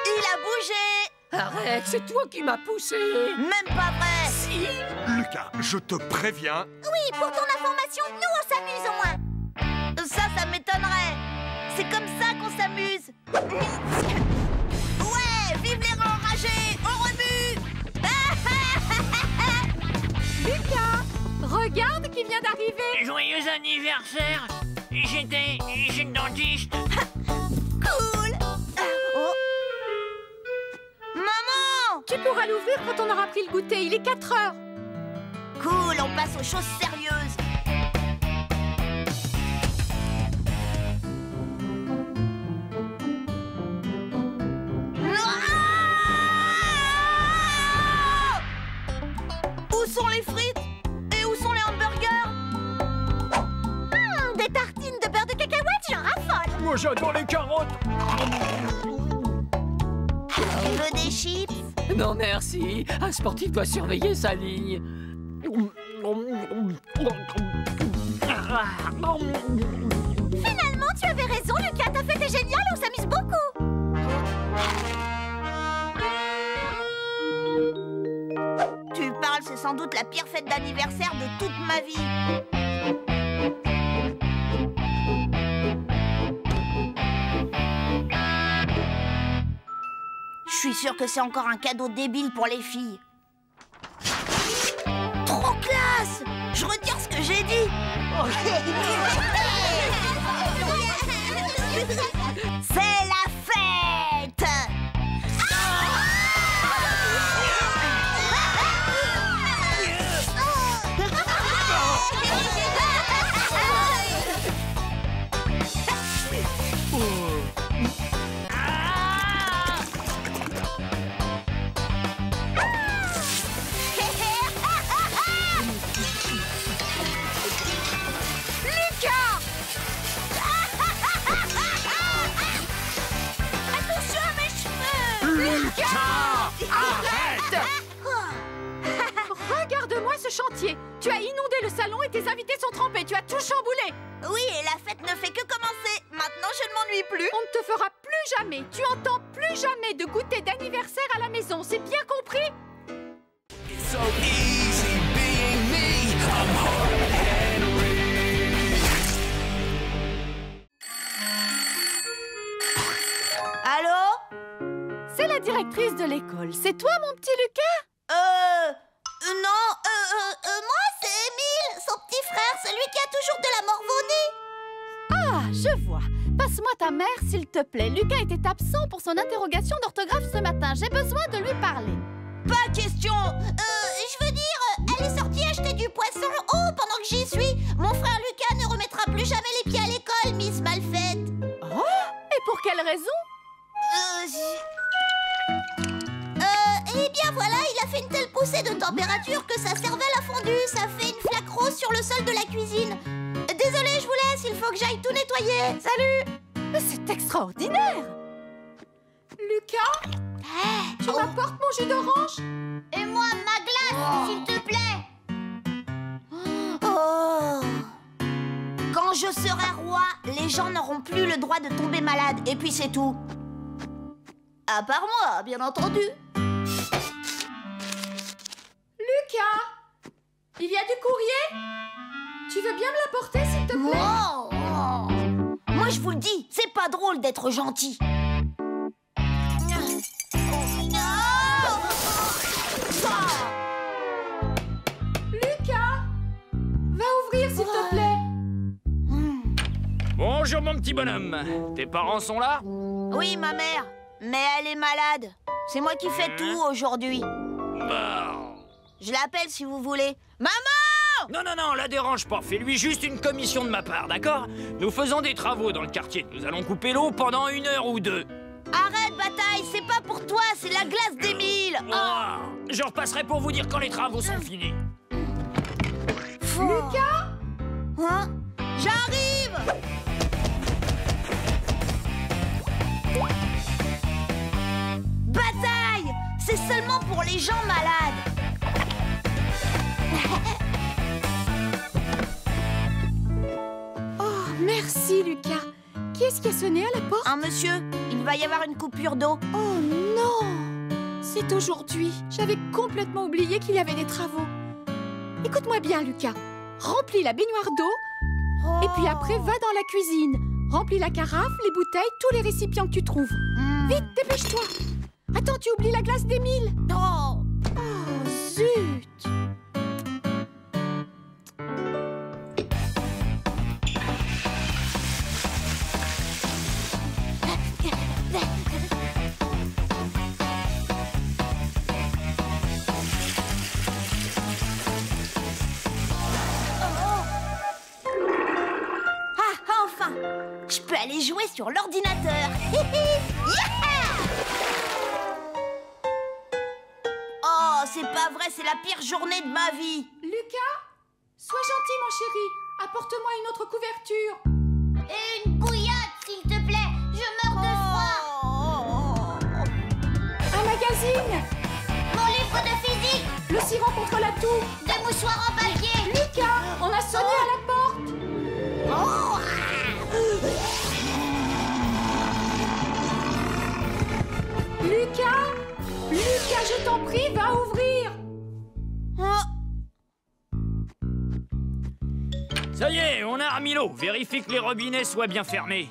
B: il a bougé.
H: Arrête, c'est toi qui m'as poussé.
B: Même pas vrai.
H: Si.
C: Lucas, je te préviens.
A: Oui, pour ton information, nous on s'amuse au moins.
B: Ça m'étonnerait. C'est comme ça qu'on s'amuse. Ouais, vive les rangs enragés, au rebut.
D: Lucas! Regarde qui vient d'arriver!
E: Joyeux anniversaire! J'étais chez le dentiste.
B: Cool. Oh. Maman!
D: Tu pourras l'ouvrir quand on aura pris le goûter. Il est 4 heures.
B: Cool, on passe aux choses sérieuses. Où sont les frites? Et où sont les hamburgers?
A: Des tartines de beurre de cacahuète, j'en raffole.
E: Moi j'adore les carottes.
B: Tu veux des chips?
H: Non, merci. Un sportif doit surveiller sa ligne.
A: Finalement, tu avais raison, Lucas. Ta fête est géniale, on s'amuse beaucoup.
B: Tu parles, c'est sans doute la pire fête d'anniversaire de toute ma vie. Je suis sûre que c'est encore un cadeau débile pour les filles. Trop classe! Je retire ce que j'ai dit. C'est la fête!
D: Regarde-moi ce chantier. Tu as inondé le salon et tes invités sont trempés. Tu as tout chamboulé.
B: Oui, et la fête ne fait que commencer. Maintenant, je ne m'ennuie plus.
D: On ne te fera plus jamais, tu entends, plus jamais de goûter d'anniversaire à la maison, c'est bien compris?
J: So easy being me. I'm hard Henry.
B: Allô?
G: C'est la directrice de l'école. C'est toi, mon petit Lucas?
A: Non, moi, c'est Émile, son petit frère, celui qui a toujours de la morve au nez.
G: Ah, je vois. Passe-moi ta mère, s'il te plaît. Lucas était absent pour son interrogation d'orthographe ce matin. J'ai besoin de lui parler.
B: Pas question.
A: Je veux dire, elle est sortie acheter du poisson. Oh, pendant que j'y suis, mon frère Lucas ne remettra plus jamais les pieds à l'école, Miss Malfaite.
G: Oh, et pour quelle raison?
A: Eh bien voilà, il a fait une telle poussée de température que sa cervelle a fondu. Ça fait une flaque rose sur le sol de la cuisine. Désolée, je vous laisse, il faut que j'aille tout nettoyer. Salut.
G: Mais c'est extraordinaire.
D: Lucas, tu m'apportes mon jus d'orange?
A: Et moi, ma glace, s'il te plaît.
B: Quand je serai roi, les gens n'auront plus le droit de tomber malade. Et puis c'est tout. À part moi, bien entendu.
D: Lucas, il y a du courrier? Tu veux bien me l'apporter, s'il te plaît?
B: Moi, je vous le dis, c'est pas drôle d'être gentil.
D: Lucas, va ouvrir, s'il te plaît.
E: Bonjour, mon petit bonhomme. Tes parents sont là?
B: Oui, ma mère. Mais elle est malade. C'est moi qui fais tout aujourd'hui. Je l'appelle si vous voulez. Maman!
E: Non, non, non, la dérange pas. Fais-lui juste une commission de ma part, d'accord? Nous faisons des travaux dans le quartier. Nous allons couper l'eau pendant 1 heure ou 2.
B: Arrête, bataille, c'est pas pour toi, c'est la glace d'Émile.
E: Je repasserai pour vous dire quand les travaux sont finis.
D: Lucas?
B: Hein? J'arrive! Bataille! C'est seulement pour les gens malades.
D: Oh, merci, Lucas. Qui est-ce qui a sonné à la porte?
B: Un monsieur, il va y avoir une coupure d'eau.
D: Oh non! C'est aujourd'hui. J'avais complètement oublié qu'il y avait des travaux. Écoute-moi bien, Lucas. Remplis la baignoire d'eau et puis après, va dans la cuisine. Remplis la carafe, les bouteilles, tous les récipients que tu trouves. Vite, dépêche-toi. Attends, tu oublies la glace d'Émile.
B: Oh!
D: Oh, zut!
B: Je peux aller jouer sur l'ordinateur. Oh, c'est pas vrai, c'est la pire journée de ma vie.
D: Lucas, sois gentil, mon chéri. Apporte-moi une autre couverture.
A: Et une bouillotte, s'il te plaît. Je meurs de froid.
D: Un magazine.
A: Mon livre de physique.
D: Le sirop contre la toux.
A: Des mouchoirs en papier.
D: Lucas, on a sonné à la porte. Lucas, je t'en prie, va ouvrir.
E: Ça y est, on a remis l'eau. Vérifie que les robinets soient bien fermés.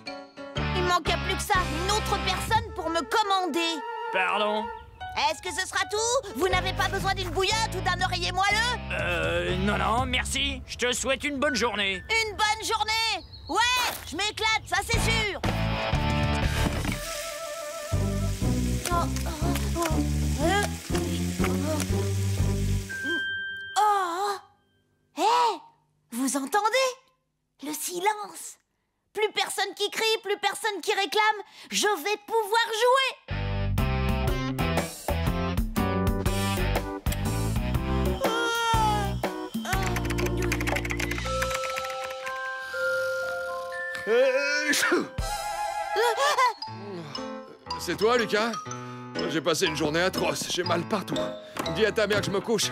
B: Il manquait plus que ça, une autre personne pour me commander.
E: Pardon?
B: Est-ce que ce sera tout? Vous n'avez pas besoin d'une bouillotte ou d'un oreiller moelleux?
E: Non, non, merci. Je te souhaite une bonne journée.
B: Une bonne journée? Ouais, je m'éclate, ça c'est sûr. Vous entendez? Le silence. Plus personne qui crie, plus personne qui réclame. Je vais pouvoir jouer.
C: C'est toi, Lucas? J'ai passé une journée atroce, j'ai mal partout. Dis à ta mère que je me couche.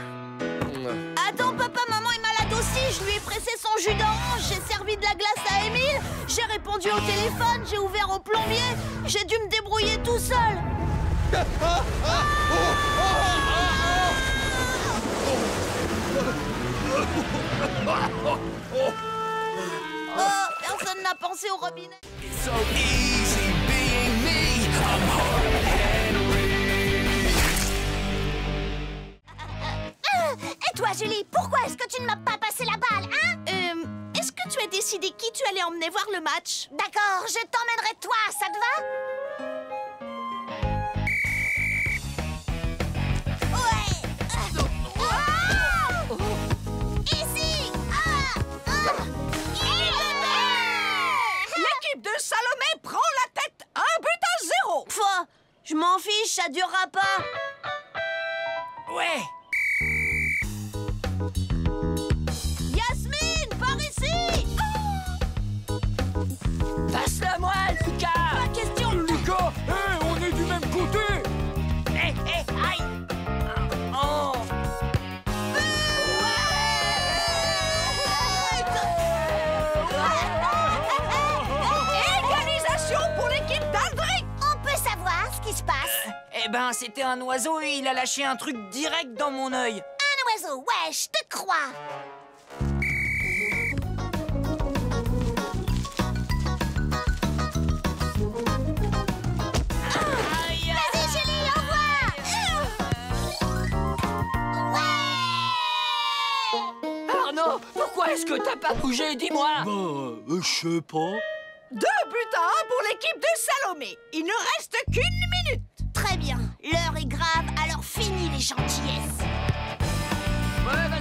B: Attends, papa, maman est malade aussi. Je lui ai pressé son jus d'orange, j'ai servi de la glace à Émile. J'ai répondu au téléphone, j'ai ouvert au plombier. J'ai dû me débrouiller tout seul. Oh, personne n'a pensé au robinet.
J: It's so easy being me. I'm hard and
A: Et toi, Julie, pourquoi est-ce que tu ne m'as pas passé la balle, hein?
B: Est-ce que tu as décidé qui tu allais emmener voir le match?
A: D'accord, je t'emmènerai toi, ça te va? Ici!
I: L'équipe de Salomé prend la tête 1-0.
B: Pfff, je m'en fiche, ça durera pas.
E: Ouais.
B: Yasmine, par ici!
H: Passe-le-moi, Lucas.
B: Pas question.
C: Lucas, hé, on est du même côté.
E: Hé, hé, aïe. Oh.
I: Égalisation pour l'équipe d'Aldric.
A: On peut savoir ce qui se passe?
E: Eh ben, c'était un oiseau et il a lâché un truc direct dans mon œil.
A: Un oiseau, ouais, je te crois. Vas-y, Julie, envoie! Ouais!
H: Arnaud, pourquoi est-ce que t'as pas bougé, dis-moi?
C: Je sais pas.
I: 2-1 pour l'équipe de Salomé. Il ne reste qu'une minute.
A: Très bien, l'heure est grave, alors fini les gentillesses.
H: Ouais, vas-y.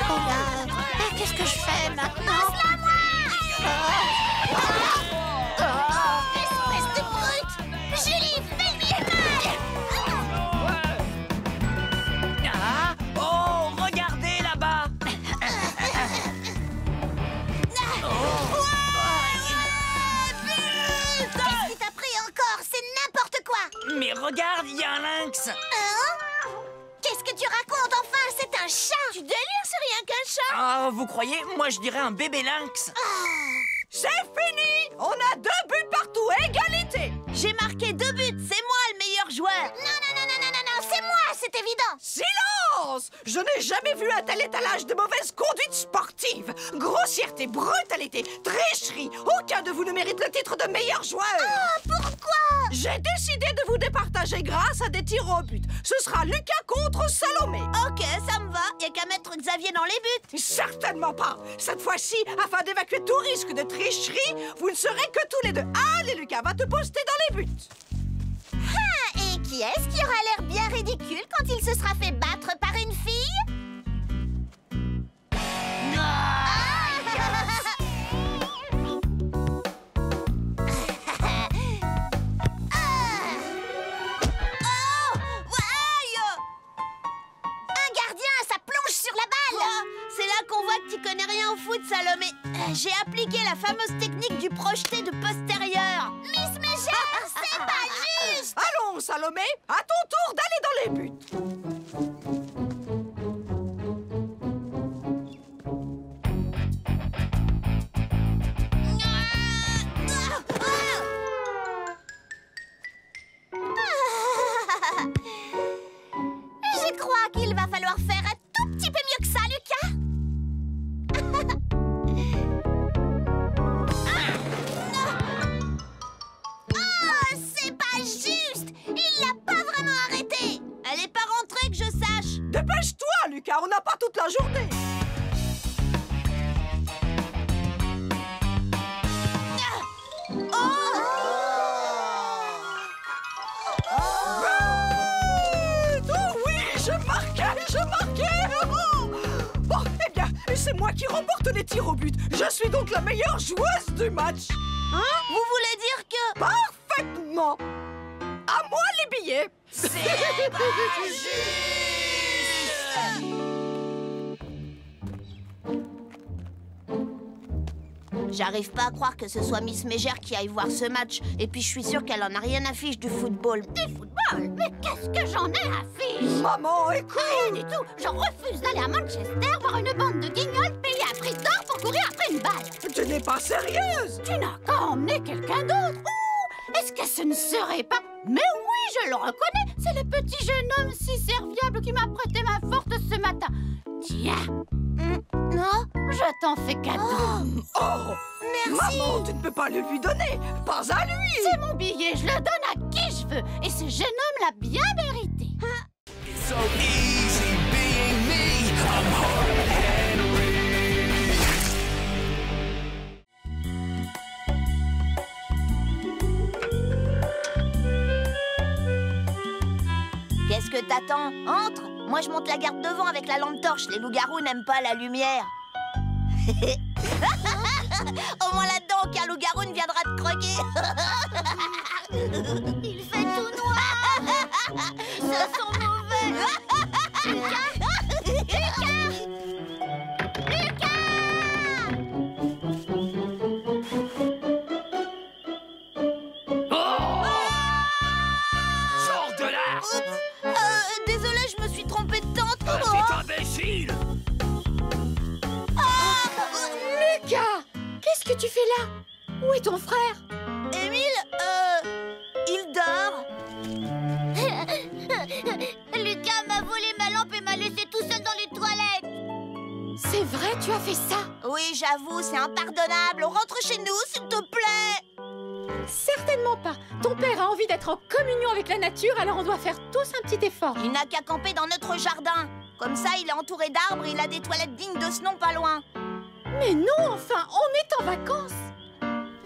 A: Oh là, qu'est-ce que je fais maintenant? Espèce de brute! Julie, fais-lui mal!
E: Ah, oh, regardez là-bas.
A: Qu'est-ce qui t'a pris encore? C'est n'importe quoi!
E: Mais regarde, il y a un lynx.
A: Hein? Qu'est-ce que tu racontes enfin? C'est un chat!
B: Tu délires, c'est rien qu'un chat.
E: Ah, vous croyez? Moi, je dirais un bébé lynx.
I: C'est fini. On a 2 buts partout. Égalité.
B: J'ai marqué 2 buts, c'est moi le meilleur joueur.
A: Non, c'est moi, c'est évident!
I: Silence. Je n'ai jamais vu un tel étalage de mauvaise conduite sportive. Grossièreté, brutalité, tricherie. Aucun de vous ne mérite le titre de meilleur joueur.
A: Pourquoi?
I: J'ai décidé de vous départager grâce à des tirs au but. Ce sera Lucas contre Salomé.
B: Ok, ça me va. Y a qu'à mettre Xavier dans les buts.
I: Certainement pas. Cette fois-ci, afin d'évacuer tout risque de tricherie, vous ne serez que tous les deux. Allez, Lucas, va te poster dans les buts.
A: Ah, et qui est-ce qui aura l'air bien ridicule quand il se sera fait battre par une fille? Un gardien, ça plonge sur la balle!
B: C'est là qu'on voit que tu connais rien au foot, Salomé. J'ai appliqué la fameuse technique du projeté de postérieur.
A: Miss Mégère, c'est pas juste!
I: Allons, Salomé, à ton tour d'aller dans les buts.
A: Je crois qu'il va falloir faire un tout petit peu mieux que ça, Lucas. Oh, c'est pas juste! Il l'a pas vraiment arrêté!
B: Elle est pas rentrée que je sache.
I: Dépêche-toi, Lucas, on n'a pas toute la journée. Oh oui, je marquais. Oh. Bon, eh bien, c'est moi qui remporte les tirs au but. Je suis donc la meilleure joueuse du match.
B: Hein? Vous voulez dire que...
I: Parfaitement. À moi les billets.
B: C'est pas J'arrive pas à croire que ce soit Miss Mégère qui aille voir ce match. Et puis je suis sûre qu'elle en a rien à fiche du football.
A: Du football? Mais qu'est-ce que j'en ai à fiche?
I: Maman, écoute.
A: Rien du tout. Je refuse d'aller à Manchester voir une bande de guignols payés à prix d'or pour courir après une balle.
I: Tu n'es n'est pas sérieuse.
G: Tu n'as qu'à emmener quelqu'un d'autre. Ouh, est-ce que ce ne serait pas... Mais oui, je le reconnais. C'est le petit jeune homme si serviable qui m'a prêté main forte ce matin. Tiens. Non, je t'en fais cadeau.
I: Oh,
B: Merci.
I: maman, tu ne peux pas le lui donner. Pas à lui.
G: C'est mon billet, je le donne à qui je veux. Et ce jeune homme l'a bien mérité.
J: So easy being me. I'm hard Henry.
B: Qu'est-ce que t'attends? Entre. Moi, je monte la garde devant avec la lampe torche. Les loups-garous n'aiment pas la lumière. Au moins là-dedans, aucun loup-garou ne viendra te croquer.
A: Il fait tout noir. Ça sent mauvais. Lucas!
E: Sors de là!
B: Désolé, je me suis trompée de tente.
E: Petit imbécile!
D: Lucas! Qu'est-ce que tu fais là? Où est ton frère?
B: Émile, il dort.
A: Lucas m'a volé ma lampe et m'a laissé tout seul dans les toilettes.
D: C'est vrai, tu as fait ça?
B: Oui, j'avoue, c'est impardonnable. On rentre chez nous, s'il te plaît.
D: Certainement pas. Ton père a envie d'être en communion avec la nature, alors on doit faire tous un petit effort.
B: Il n'a qu'à camper dans notre jardin. Comme ça, il est entouré d'arbres et il a des toilettes dignes de ce nom pas loin.
D: Mais non, enfin, on est en vacances.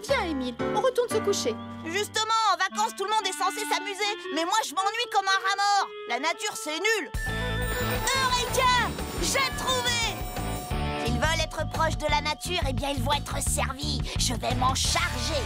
D: Viens, Émile, on retourne se coucher.
B: Justement, en vacances, tout le monde est censé s'amuser. Mais moi, je m'ennuie comme un rat mort. La nature, c'est nul. Eureka! J'ai trouvé! S'ils veulent être proches de la nature, eh bien, ils vont être servis. Je vais m'en charger.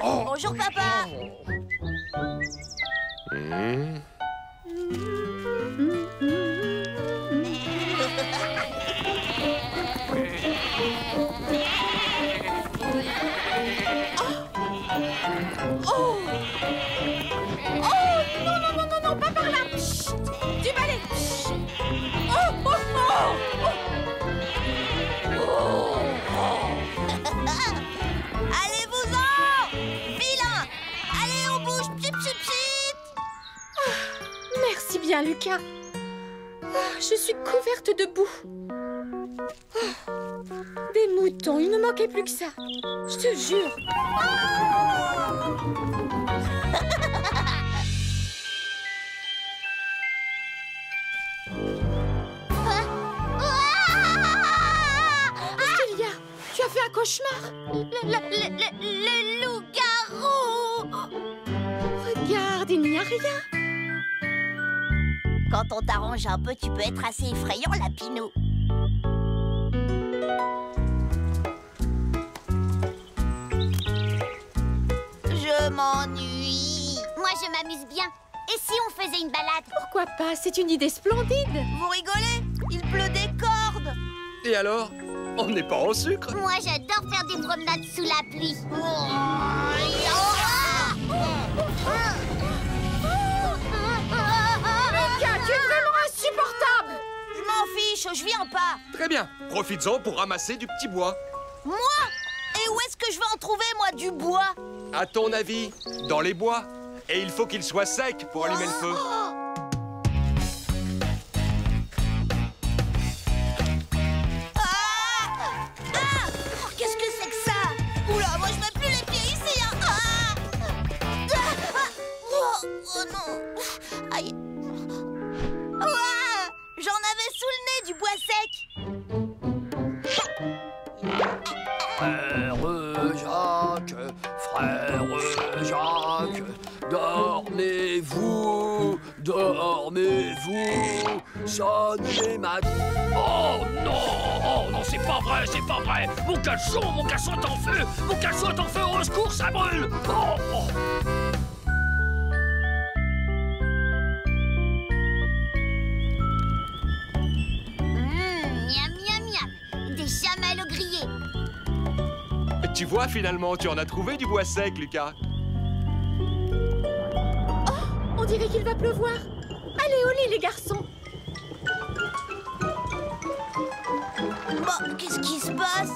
B: Bonjour, papa.
D: Oh! Non, non, non, non, non, pas par là! Chut. Du balai! Chut. Oh, oh,
B: Allez-vous-en! Vilain! Allez, on bouge! Pchit, pchit, pchit!
D: Merci bien, Lucas. Je suis couverte de boue. Des moutons, il ne manquait plus que ça. Je te jure. Qu'est-ce qu'il y a? Tu as fait un cauchemar?
A: Le loup-garou!
D: Regarde, il n'y a rien.
B: Quand on t'arrange un peu, tu peux être assez effrayant, Lapinou. Je m'ennuie.
A: Moi, je m'amuse bien. Et si on faisait une balade?
D: Pourquoi pas? C'est une idée splendide.
B: Vous rigolez? Il pleut des cordes.
C: Et alors? On n'est pas en sucre?
A: Moi, j'adore faire des promenades sous la pluie.
D: Lucas, tu es vraiment insupportable.
B: Je m'en fiche, je viens pas.
C: Très bien. Profites-en pour ramasser du petit bois.
B: Moi? Et où est-ce que je vais en trouver, moi, du bois?
C: À ton avis, dans les bois. Et il faut qu'il soit sec pour allumer le feu.
B: Qu'est-ce que c'est que ça? Oula, moi je mets plus les pieds ici, hein. Oh non. Aïe. J'en avais sous le nez du bois sec.
H: Frère Jacques, dormez-vous, dormez-vous, sonnez ma...
E: Oh non, c'est pas vrai, c'est pas vrai. Mon caleçon est en feu. Mon caleçon est en feu, au secours, ça brûle. Oh.
A: Miam, miam, miam. Des
C: Tu vois, finalement, tu en as trouvé du bois sec, Lucas.
D: On dirait qu'il va pleuvoir. Allez au lit, les garçons.
B: Bon, qu'est-ce qui se passe?